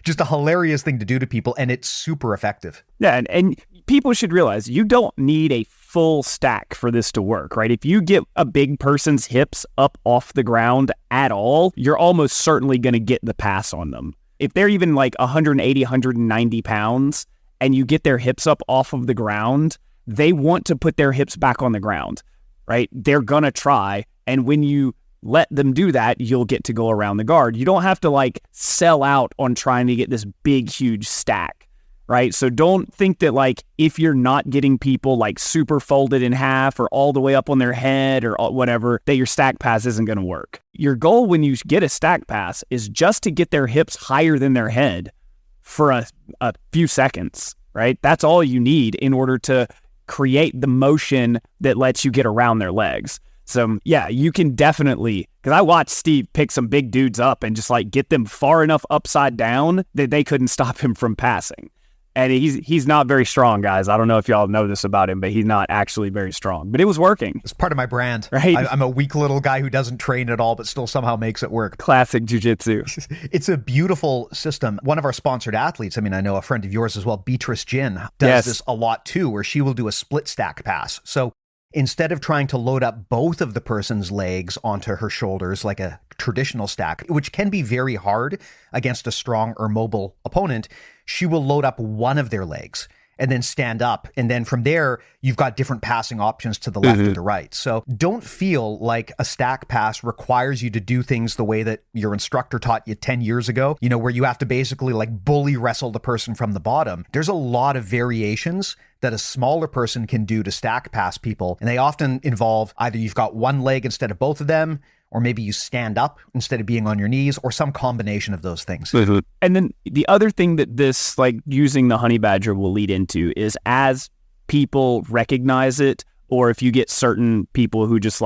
just a hilarious thing to do to people, and it's super effective. Yeah, and people should realize you don't need a full stack for this to work, right? If you get a big person's hips up off the ground at all, you're almost certainly going to get the pass on them. If they're even like 180, 190 pounds, and you get their hips up off of the ground, they want to put their hips back on the ground, right? They're going to try. And when you let them do that, you'll get to go around the guard. You don't have to sell out on trying to get this big, huge stack, right? So don't think that if you're not getting people super folded in half or all the way up on their head or whatever, that your stack pass isn't going to work. Your goal when you get a stack pass is just to get their hips higher than their head for a few seconds, right? That's all you need in order to create the motion that lets you get around their legs. So yeah, you can definitely, because I watched Steve pick some big dudes up and just get them far enough upside down that they couldn't stop him from passing. And he's not very strong, guys. I don't know if y'all know this about him, but he's not actually very strong. But it was working. It's part of my brand. Right? I'm a weak little guy who doesn't train at all, but still somehow makes it work. Classic jiu-jitsu. It's a beautiful system. One of our sponsored athletes, I know a friend of yours as well, Beatrice Jin, does this a lot too, where she will do a split stack pass. So instead of trying to load up both of the person's legs onto her shoulders like a traditional stack, which can be very hard against a strong or mobile opponent, she will load up one of their legs and then stand up. And then from there, you've got different passing options to the left or the right. So don't feel like a stack pass requires you to do things the way that your instructor taught you 10 years ago, where you have to basically bully wrestle the person from the bottom. There's a lot of variations that a smaller person can do to stack pass people. And they often involve either you've got one leg instead of both of them, or maybe you stand up instead of being on your knees, or some combination of those things. And then the other thing that this, using the honey badger will lead into is as people recognize it, or if you get certain people who just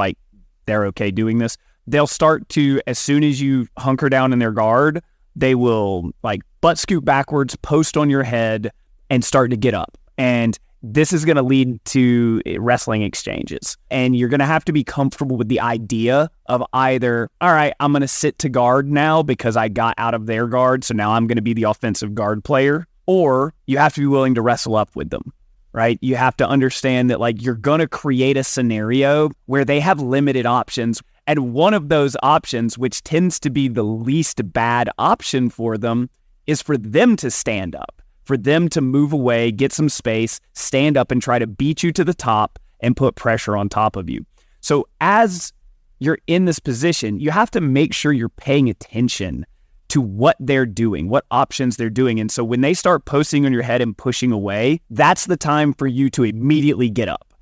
they're okay doing this, they'll start to, as soon as you hunker down in their guard, they will butt scoot backwards, post on your head, and start to get up. And this is going to lead to wrestling exchanges. And you're going to have to be comfortable with the idea of either, all right, I'm going to sit to guard now because I got out of their guard, so now I'm going to be the offensive guard player. Or you have to be willing to wrestle up with them, right? You have to understand that you're going to create a scenario where they have limited options. And one of those options, which tends to be the least bad option for them, is for them to stand up. For them to move away, get some space, stand up and try to beat you to the top and put pressure on top of you. So as you're in this position, you have to make sure you're paying attention to what they're doing, what options they're doing. And so when they start posting on your head and pushing away, that's the time for you to immediately get up,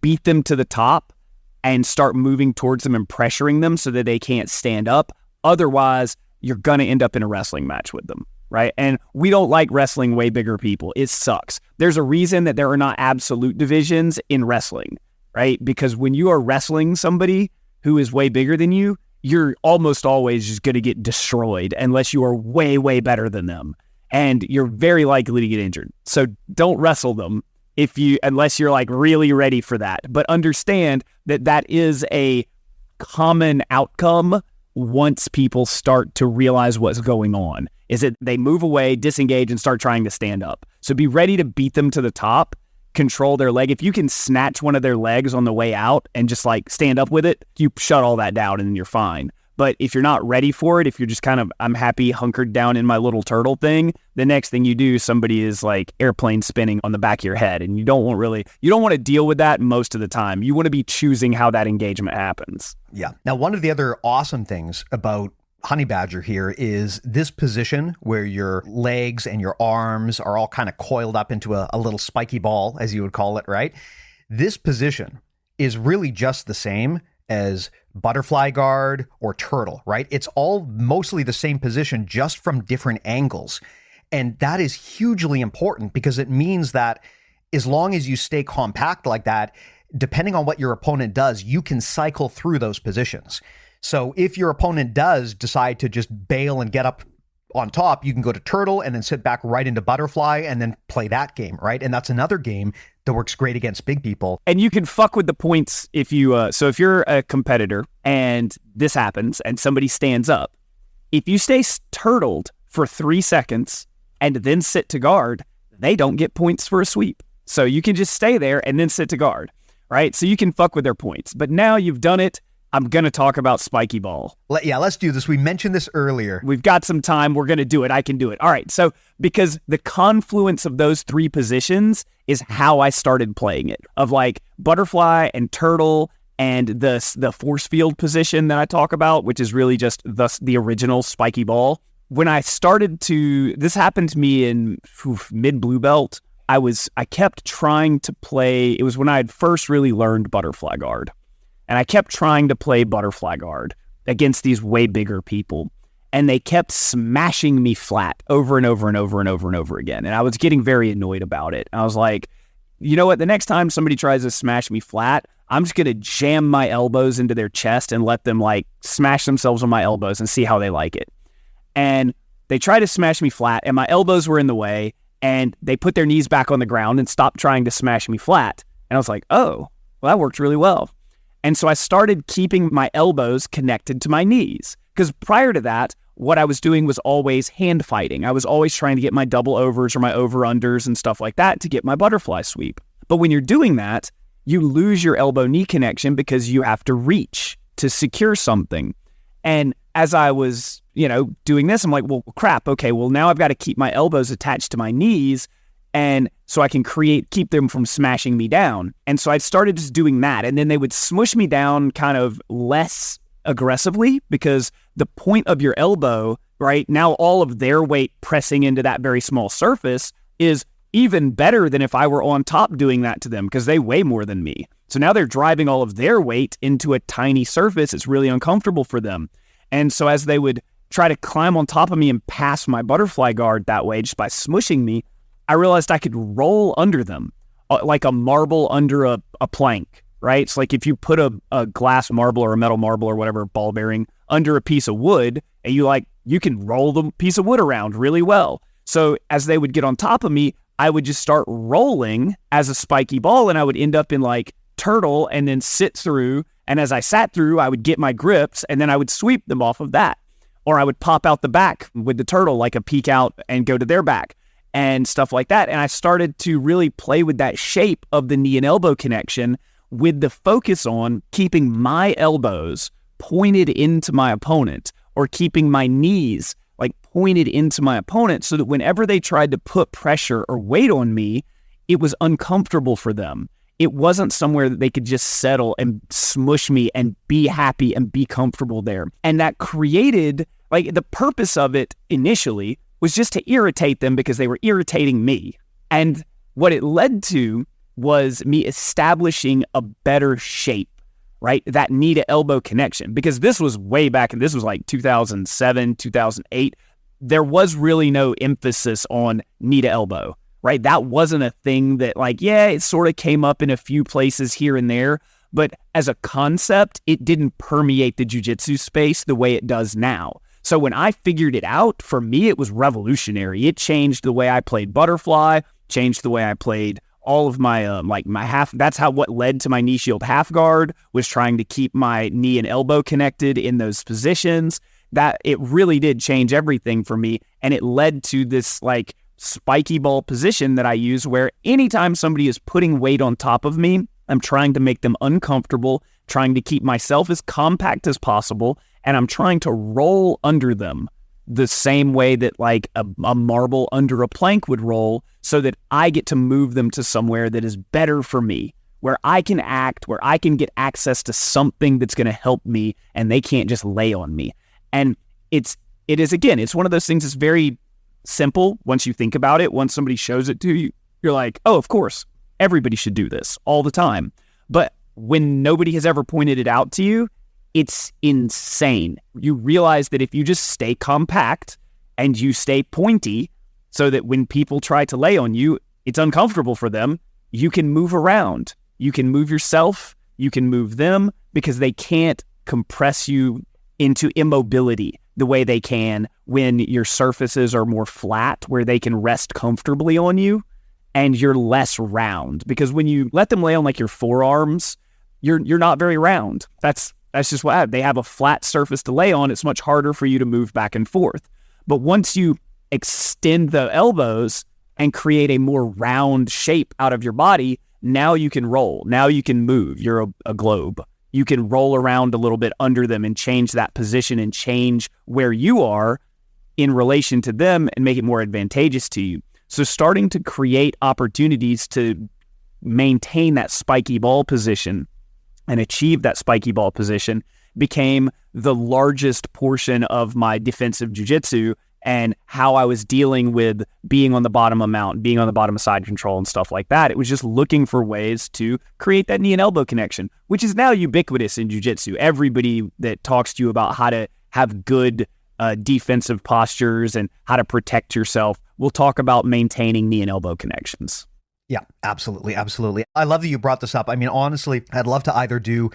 beat them to the top, and start moving towards them and pressuring them so that they can't stand up. Otherwise, you're going to end up in a wrestling match with them, right? And we don't like wrestling way bigger people. It sucks. There's a reason that there are not absolute divisions in wrestling, right? Because when you are wrestling somebody who is way bigger than you, you're almost always just going to get destroyed unless you are way, way better than them. And you're very likely to get injured. So don't wrestle them unless you're like really ready for that. But understand that that is a common outcome once people start to realize what's going on, is that they move away, disengage, and start trying to stand up. So be ready to beat them to the top, control their leg. If you can snatch one of their legs on the way out and just like stand up with it, you shut all that down and then you're fine. But if you're not ready for it, if you're just kind of, I'm happy hunkered down in my little turtle thing, the next thing you do, somebody is like airplane spinning on the back of your head. And you don't want to deal with that most of the time. You want to be choosing how that engagement happens. Yeah. Now, one of the other awesome things about Honey Badger here is this position where your legs and your arms are all kind of coiled up into a little spiky ball, as you would call it, right? This position is really just the same as butterfly guard or turtle, right? It's all mostly the same position, just from different angles. And that is hugely important because it means that as long as you stay compact like that, depending on what your opponent does, you can cycle through those positions. So if your opponent does decide to just bail and get up on top, you can go to turtle and then sit back right into butterfly and then play that game, right? And that's another game that works great against big people. And you can fuck with the points if you, so if you're a competitor and this happens and somebody stands up, if you stay turtled for 3 seconds and then sit to guard, they don't get points for a sweep. So you can just stay there and then sit to guard, right? So you can fuck with their points. But now you've done it. I'm going to talk about spiky ball. Yeah, let's do this. We mentioned this earlier. We've got some time. We're going to do it. I can do it. All right. So because the confluence of those three positions is how I started playing it, of like butterfly and turtle and the force field position that I talk about, which is really just the original spiky ball. When I started this happened to me in mid blue belt. I kept trying to play. It was when I had first really learned butterfly guard. And I kept trying to play butterfly guard against these way bigger people. And they kept smashing me flat over and over and over and over and over again. And I was getting very annoyed about it. I was like, you know what? The next time somebody tries to smash me flat, I'm just going to jam my elbows into their chest and let them like smash themselves on my elbows and see how they like it. And they tried to smash me flat and my elbows were in the way and they put their knees back on the ground and stopped trying to smash me flat. And I was like, oh, well, that worked really well. And so I started keeping my elbows connected to my knees because prior to that, what I was doing was always hand fighting. I was always trying to get my double overs or my over unders and stuff like that to get my butterfly sweep. But when you're doing that, you lose your elbow knee connection because you have to reach to secure something. And as I was, doing this, I'm like, well, crap. Okay, well, now I've got to keep my elbows attached to my knees. And so I can keep them from smashing me down. And so I started just doing that. And then they would smush me down kind of less aggressively because the point of your elbow, right, now all of their weight pressing into that very small surface is even better than if I were on top doing that to them because they weigh more than me. So now they're driving all of their weight into a tiny surface. It's really uncomfortable for them. And so as they would try to climb on top of me and pass my butterfly guard that way just by smushing me, I realized I could roll under them like a marble under a plank, right? It's like if you put a glass marble or a metal marble or whatever ball bearing under a piece of wood and you can roll the piece of wood around really well. So as they would get on top of me, I would just start rolling as a spiky ball and I would end up in like turtle and then sit through. And as I sat through, I would get my grips and then I would sweep them off of that. Or I would pop out the back with the turtle like a peek out and go to their back. And stuff like that. And I started to really play with that shape of the knee and elbow connection with the focus on keeping my elbows pointed into my opponent or keeping my knees like pointed into my opponent so that whenever they tried to put pressure or weight on me, it was uncomfortable for them. It wasn't somewhere that they could just settle and smush me and be happy and be comfortable there. And that created Like, the purpose of it initially was just to irritate them because they were irritating me. And what it led to was me establishing a better shape, right? That knee to elbow connection, because this was way back, and this was like 2007, 2008. There was really no emphasis on knee to elbow, right? That wasn't a thing that, like, yeah, it sort of came up in a few places here and there, but as a concept, it didn't permeate the jiu-jitsu space the way it does now. So when I figured it out, for me, it was revolutionary. It changed the way I played butterfly, changed the way I played all of my, my half. That's what led to my knee shield half guard, was trying to keep my knee and elbow connected in those positions. That it really did change everything for me. And it led to this like spiky ball position that I use, where anytime somebody is putting weight on top of me, I'm trying to make them uncomfortable, trying to keep myself as compact as possible, and I'm trying to roll under them the same way that like a marble under a plank would roll, so that I get to move them to somewhere that is better for me, where I can act, where I can get access to something that's going to help me, and they can't just lay on me. And it is, again, it's one of those things that's very simple once you think about it. Once somebody shows it to you, you're like, oh, of course, everybody should do this all the time. But when nobody has ever pointed it out to you, it's insane. You realize that if you just stay compact and you stay pointy, so that when people try to lay on you, it's uncomfortable for them, you can move around. You can move yourself, you can move them, because they can't compress you into immobility the way they can when your surfaces are more flat, where they can rest comfortably on you and you're less round. Because when you let them lay on like your forearms, you're not very round. That's just what they have, a flat surface to lay on. It's much harder for you to move back and forth. But once you extend the elbows and create a more round shape out of your body, now you can roll. Now you can move. You're a globe. You can roll around a little bit under them and change that position and change where you are in relation to them and make it more advantageous to you. So starting to create opportunities to maintain that spiky ball position and achieve that spiky ball position became the largest portion of my defensive jiu-jitsu, and how I was dealing with being on the bottom of mount, being on the bottom of side control and stuff like that. It was just looking for ways to create that knee and elbow connection, which is now ubiquitous in jiu-jitsu. Everybody that talks to you about how to have good defensive postures and how to protect yourself will talk about maintaining knee and elbow connections. Yeah, absolutely. Absolutely. I love that you brought this up. I mean, honestly, I'd love to either do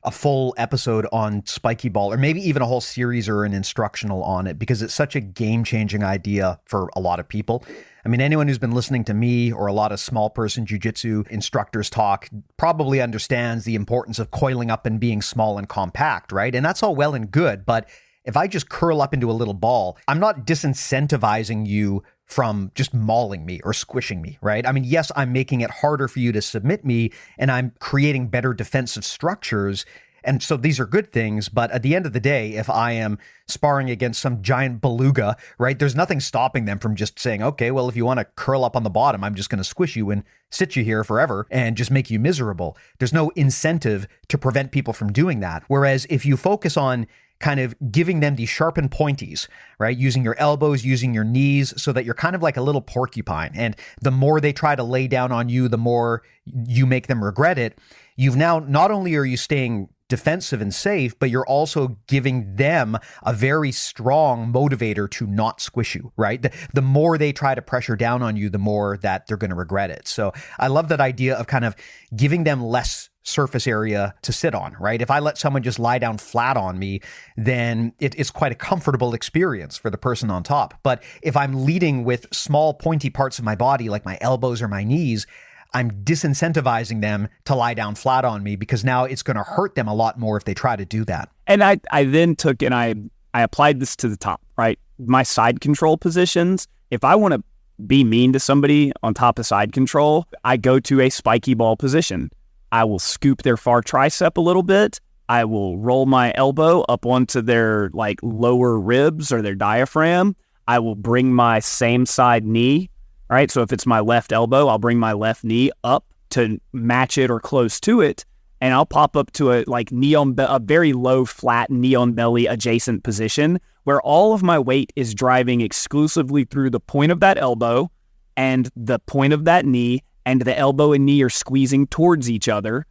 a full episode on spiky ball, or maybe even a whole series or an instructional on it, because it's such a game-changing idea for a lot of people. I mean, anyone who's been listening to me or a lot of small person jiu-jitsu instructors talk probably understands the importance of coiling up and being small and compact, right? And that's all well and good, but if I just curl up into a little ball, I'm not disincentivizing you from just mauling me or squishing me, right? I mean, yes, I'm making it harder for you to submit me, and I'm creating better defensive structures. And so these are good things, but at the end of the day, if I am sparring against some giant beluga, right, there's nothing stopping them from just saying, okay, well, if you want to curl up on the bottom, I'm just going to squish you and sit you here forever and just make you miserable. There's no incentive to prevent people from doing that. Whereas if you focus on kind of giving them these sharpened pointies, right? Using your elbows, using your knees, so that you're kind of like a little porcupine. And the more they try to lay down on you, the more you make them regret it. You've now, not only are you staying defensive and safe, but you're also giving them a very strong motivator to not squish you, right? The more they try to pressure down on you, the more that they're going to regret it. So I love that idea of kind of giving them less surface area to sit on, right? If I let someone just lie down flat on me, then it's quite a comfortable experience for the person on top. But if I'm leading with small pointy parts of my body, like my elbows or my knees, I'm disincentivizing them to lie down flat on me, because now it's going to hurt them a lot more if they try to do that. And I then took and I applied this to the top, right? My side control positions, if I want to be mean to somebody on top of side control, I go to a spiky ball position. I will scoop their far tricep a little bit. I will roll my elbow up onto their like lower ribs or their diaphragm. I will bring my same side knee, right? So if it's my left elbow, I'll bring my left knee up to match it or close to it. and I'll pop up to a very low, flat knee on belly adjacent position where all of my weight is driving exclusively through the point of that elbow and the point of that knee, and the elbow and knee are squeezing towards each other.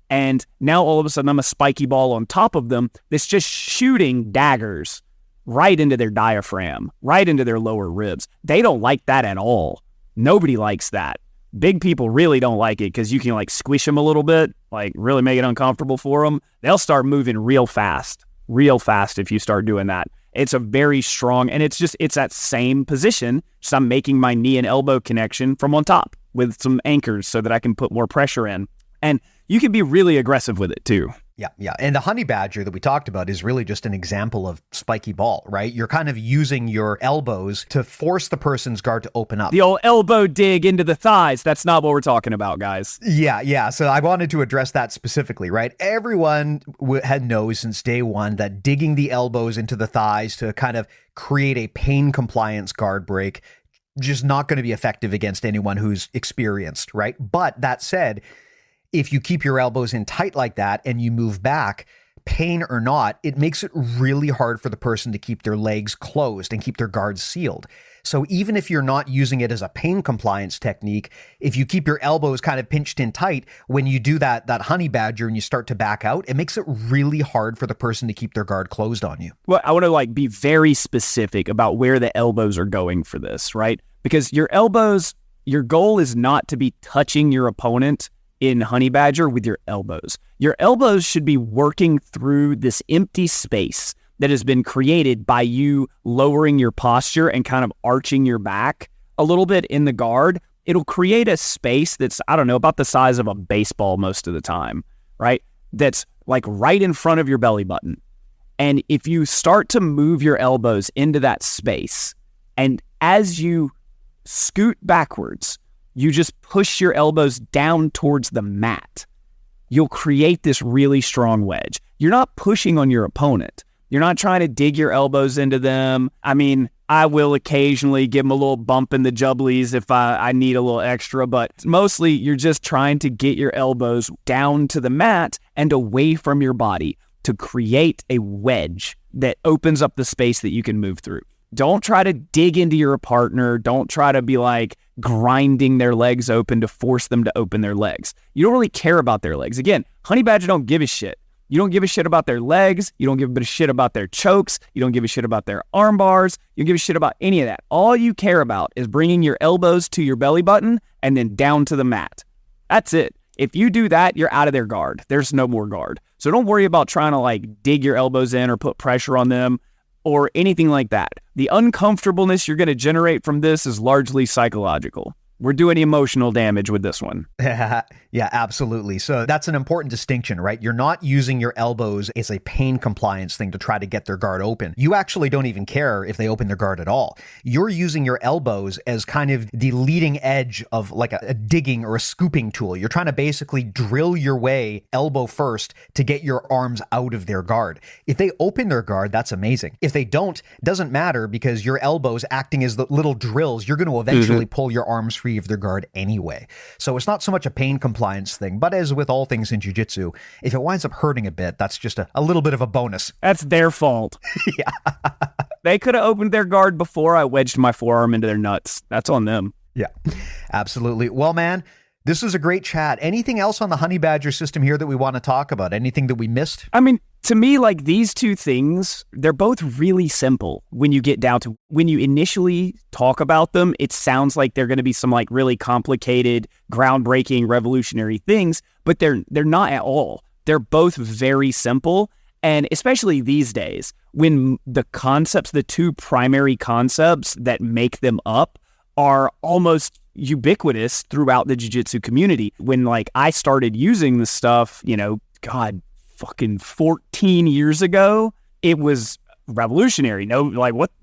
And now all of a sudden I'm a spiky ball on top of them that's just shooting daggers right into their diaphragm, right into their lower ribs. They don't like that at all. Nobody likes that. Big people really don't like it because you can like squish them a little bit, like really make it uncomfortable for them. They'll start moving real fast if you start doing that. It's a very strong, and it's that same position. Just I'm making my knee and elbow connection from on top with some anchors so that I can put more pressure in. And you can be really aggressive with it too. Yeah. And the honey badger that we talked about is really just an example of spiky ball, right? You're kind of using your elbows to force the person's guard to open up. The old elbow dig into the thighs. That's not what we're talking about, guys. Yeah. So I wanted to address that specifically, right? Everyone knows since day one that digging the elbows into the thighs to kind of create a pain compliance guard break just not going to be effective against anyone who's experienced, right? But that said, if you keep your elbows in tight like that and you move back, pain or not, it makes it really hard for the person to keep their legs closed and keep their guards sealed. So even if you're not using it as a pain compliance technique, if you keep your elbows kind of pinched in tight, when you do that honey badger and you start to back out, it makes it really hard for the person to keep their guard closed on you. Well, I want to be very specific about where the elbows are going for this, right? Because your elbows, your goal is not to be touching your opponent in honey badger with your elbows. Your elbows should be working through this empty space that has been created by you lowering your posture and kind of arching your back a little bit in the guard. It'll create a space that's, about the size of a baseball most of the time, right? That's like right in front of your belly button. And if you start to move your elbows into that space, and as you scoot backwards, you just push your elbows down towards the mat, you'll create this really strong wedge. You're not pushing on your opponent. You're not trying to dig your elbows into them. I mean, I will occasionally give them a little bump in the jubblies if I need a little extra, but mostly you're just trying to get your elbows down to the mat and away from your body to create a wedge that opens up the space that you can move through. Don't try to dig into your partner. Don't try to be like grinding their legs open to force them to open their legs. You don't really care about their legs. Again, honey badger don't give a shit. You don't give a shit about their legs. You don't give a shit about their chokes. You don't give a shit about their arm bars. You don't give a shit about any of that. All you care about is bringing your elbows to your belly button and then down to the mat. That's it. If you do that, you're out of their guard. There's no more guard. So don't worry about trying to dig your elbows in or put pressure on them or anything like that. The uncomfortableness you're going to generate from this is largely psychological. We're doing emotional damage with this one. Yeah, absolutely. So that's an important distinction, right? You're not using your elbows as a pain compliance thing to try to get their guard open. You actually don't even care if they open their guard at all. You're using your elbows as kind of the leading edge of like a digging or a scooping tool. You're trying to basically drill your way elbow first to get your arms out of their guard. If they open their guard, that's amazing. If they don't, doesn't matter because your elbows acting as the little drills, you're going to eventually pull your arms free of their guard anyway. So it's not so much a pain compliance thing, but as with all things in jiu-jitsu, if it winds up hurting a bit, that's just a little bit of a bonus. That's their fault. Yeah. They could have opened their guard before I wedged my forearm into their nuts. That's on them. Yeah, absolutely. Well, man, this was a great chat. Anything else on the honey badger system here that we want to talk about? Anything that we missed? I mean, to me, these two things, they're both really simple when you get down to, when you initially talk about them, it sounds like they're going to be some really complicated, groundbreaking, revolutionary things, but they're not at all. They're both very simple. And especially these days, when the two primary concepts that make them up are almost ubiquitous throughout the jiu-jitsu community. When I started using this stuff, fucking 14 years ago, it was revolutionary. No,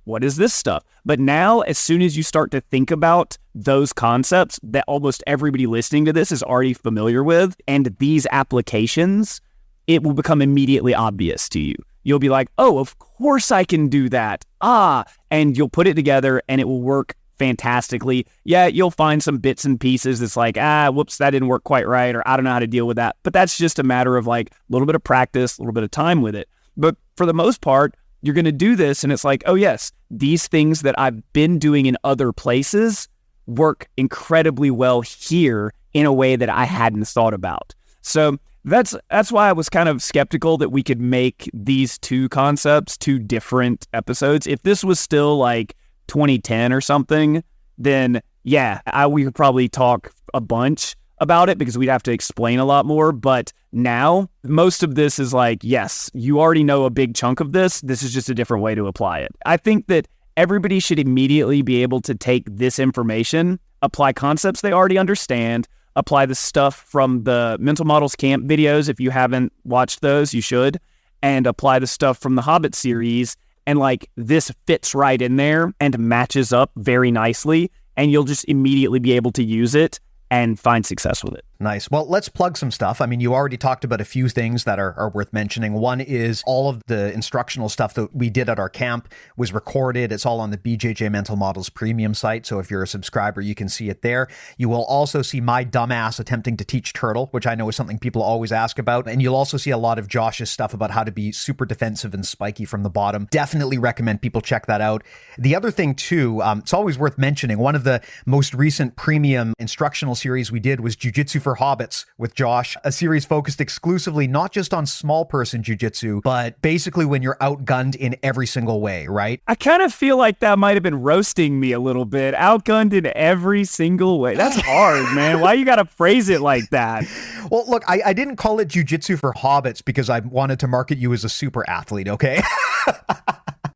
what is this stuff? But now, as soon as you start to think about those concepts that almost everybody listening to this is already familiar with, and these applications, it will become immediately obvious to you. You'll be like, oh, of course I can do that. And you'll put it together and it will work fantastically. Yeah, you'll find some bits and pieces that's like, whoops, that didn't work quite right, or I don't know how to deal with that. But that's just a matter of like a little bit of practice, a little bit of time with it. But for the most part, you're going to do this and it's like, oh yes, these things that I've been doing in other places work incredibly well here in a way that I hadn't thought about. So that's why I was kind of skeptical that we could make these two concepts two different episodes. If this was still like 2010 or something, then yeah, we could probably talk a bunch about it because we'd have to explain a lot more. But now most of this is like, yes, you already know a big chunk of this. This is just a different way to apply it. I think that everybody should immediately be able to take this information, apply concepts they already understand, apply the stuff from the Mental Models Camp videos. If you haven't watched those, you should, and apply the stuff from the Hobbit series. And like this fits right in there and matches up very nicely. And you'll just immediately be able to use it and find success with it. Nice. Well, let's plug some stuff. I mean, you already talked about a few things that are worth mentioning. One is all of the instructional stuff that we did at our camp was recorded. It's all on the BJJ Mental Models Premium site. So if you're a subscriber, you can see it there. You will also see my dumbass attempting to teach turtle, which I know is something people always ask about. And you'll also see a lot of Josh's stuff about how to be super defensive and spiky from the bottom. Definitely recommend people check that out. The other thing too, it's always worth mentioning, one of the most recent premium instructional series we did was Jiu-Jitsu for Hobbits with Josh, a series focused exclusively not just on small person jiu-jitsu, but basically when you're outgunned in every single way, right? I kind of feel like that might have been roasting me a little bit. Outgunned in every single way. That's hard, man. Why you got to phrase it like that? Well, look, I didn't call it Jiu-Jitsu for Hobbits because I wanted to market you as a super athlete, okay?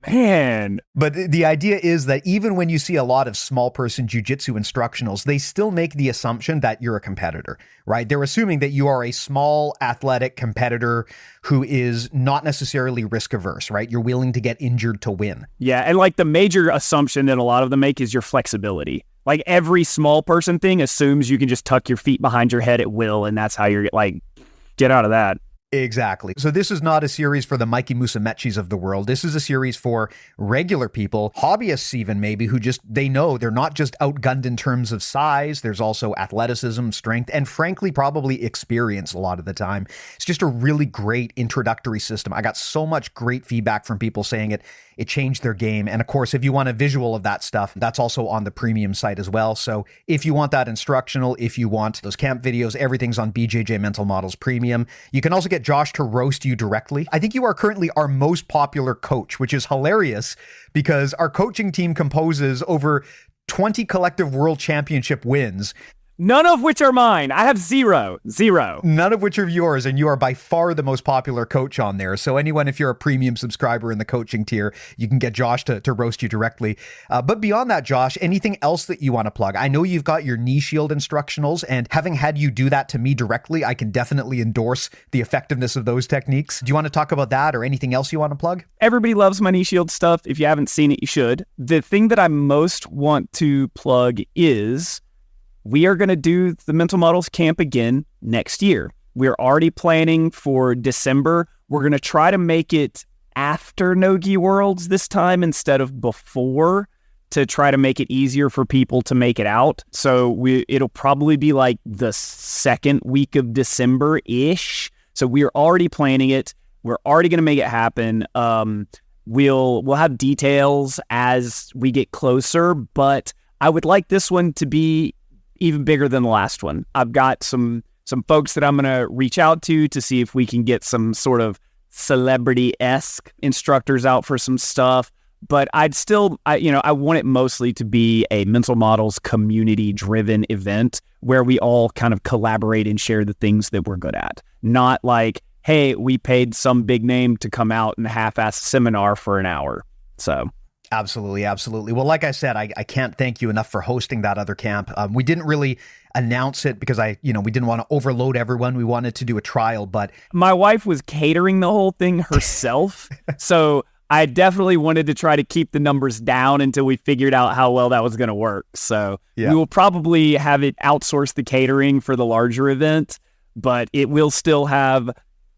Man. But the idea is that even when you see a lot of small person jiu-jitsu instructionals, they still make the assumption that you're a competitor, right? They're assuming that you are a small athletic competitor who is not necessarily risk averse, right? You're willing to get injured to win. Yeah, and like the major assumption that a lot of them make is your flexibility. Like every small person thing assumes you can just tuck your feet behind your head at will, and that's how you're like, get out of that. Exactly. So this is not a series for the Mikey Musumechis of the world. This is a series for regular people, hobbyists even maybe, who just, they know they're not just outgunned in terms of size. There's also athleticism, strength, and frankly, probably experience a lot of the time. It's just a really great introductory system. I got so much great feedback from people saying it changed their game. And of course, if you want a visual of that stuff, that's also on the premium site as well. So if you want that instructional, if you want those camp videos, everything's on BJJ Mental Models Premium. You can also get Josh to roast you directly. I think you are currently our most popular coach, which is hilarious because our coaching team composes over 20 collective world championship wins. None of which are mine. I have zero. None of which are yours, and you are by far the most popular coach on there. So anyone, if you're a premium subscriber in the coaching tier, you can get Josh to roast you directly. But beyond that, Josh, anything else that you want to plug? I know you've got your knee shield instructionals, and having had you do that to me directly, I can definitely endorse the effectiveness of those techniques. Do you want to talk about that or anything else you want to plug? Everybody loves my knee shield stuff. If you haven't seen it, you should. The thing that I most want to plug is we are going to do the Mental Models Camp again next year. We're already planning for December. We're going to try to make it after Nogi Worlds this time instead of before to try to make it easier for people to make it out. So it'll probably be like the second week of December-ish. So we're already planning it. We're already going to make it happen. We'll have details as we get closer, but I would like this one to be even bigger than the last one. I've got some folks that I'm going to reach out to see if we can get some sort of celebrity-esque instructors out for some stuff. But I want it mostly to be a Mental Models community-driven event where we all kind of collaborate and share the things that we're good at. Not like, hey, we paid some big name to come out and half-ass seminar for an hour. So Absolutely. Well, like I said, I can't thank you enough for hosting that other camp. We didn't really announce it because we didn't want to overload everyone. We wanted to do a trial, but my wife was catering the whole thing herself. So I definitely wanted to try to keep the numbers down until we figured out how well that was going to work. So We will probably have it outsource the catering for the larger event, but it will still have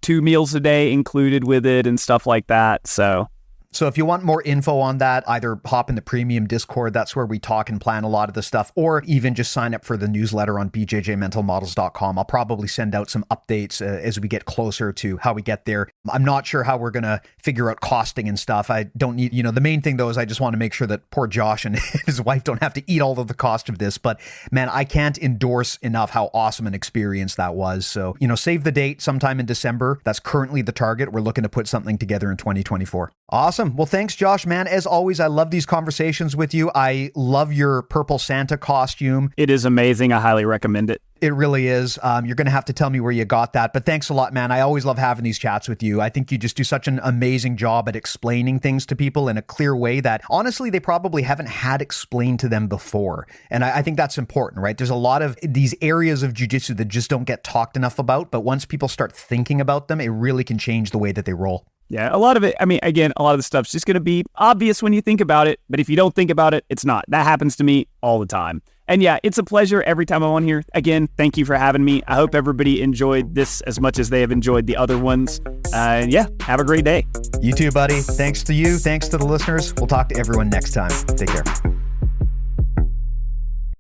2 meals a day included with it and stuff like that. So So if you want more info on that, either hop in the premium Discord, that's where we talk and plan a lot of the stuff, or even just sign up for the newsletter on BJJMentalModels.com. I'll probably send out some updates as we get closer to how we get there. I'm not sure how we're going to figure out costing and stuff. I don't need, the main thing though is I just want to make sure that poor Josh and his wife don't have to eat all of the cost of this. But man, I can't endorse enough how awesome an experience that was. So, save the date sometime in December. That's currently the target. We're looking to put something together in 2024. Awesome. Well, thanks, Josh, man. As always, I love these conversations with you. I love your purple Santa costume. It is amazing. I highly recommend it. It really is. You're going to have to tell me where you got that. But thanks a lot, man. I always love having these chats with you. I think you just do such an amazing job at explaining things to people in a clear way that honestly, they probably haven't had explained to them before. And I think that's important, right? There's a lot of these areas of jiu-jitsu that just don't get talked enough about. But once people start thinking about them, it really can change the way that they roll. Yeah, a lot of it, again, a lot of the stuff's just going to be obvious when you think about it, but if you don't think about it, it's not. That happens to me all the time. And yeah, it's a pleasure every time I'm on here. Again, thank you for having me. I hope everybody enjoyed this as much as they have enjoyed the other ones. Yeah, have a great day. You too, buddy. Thanks to you. Thanks to the listeners. We'll talk to everyone next time. Take care.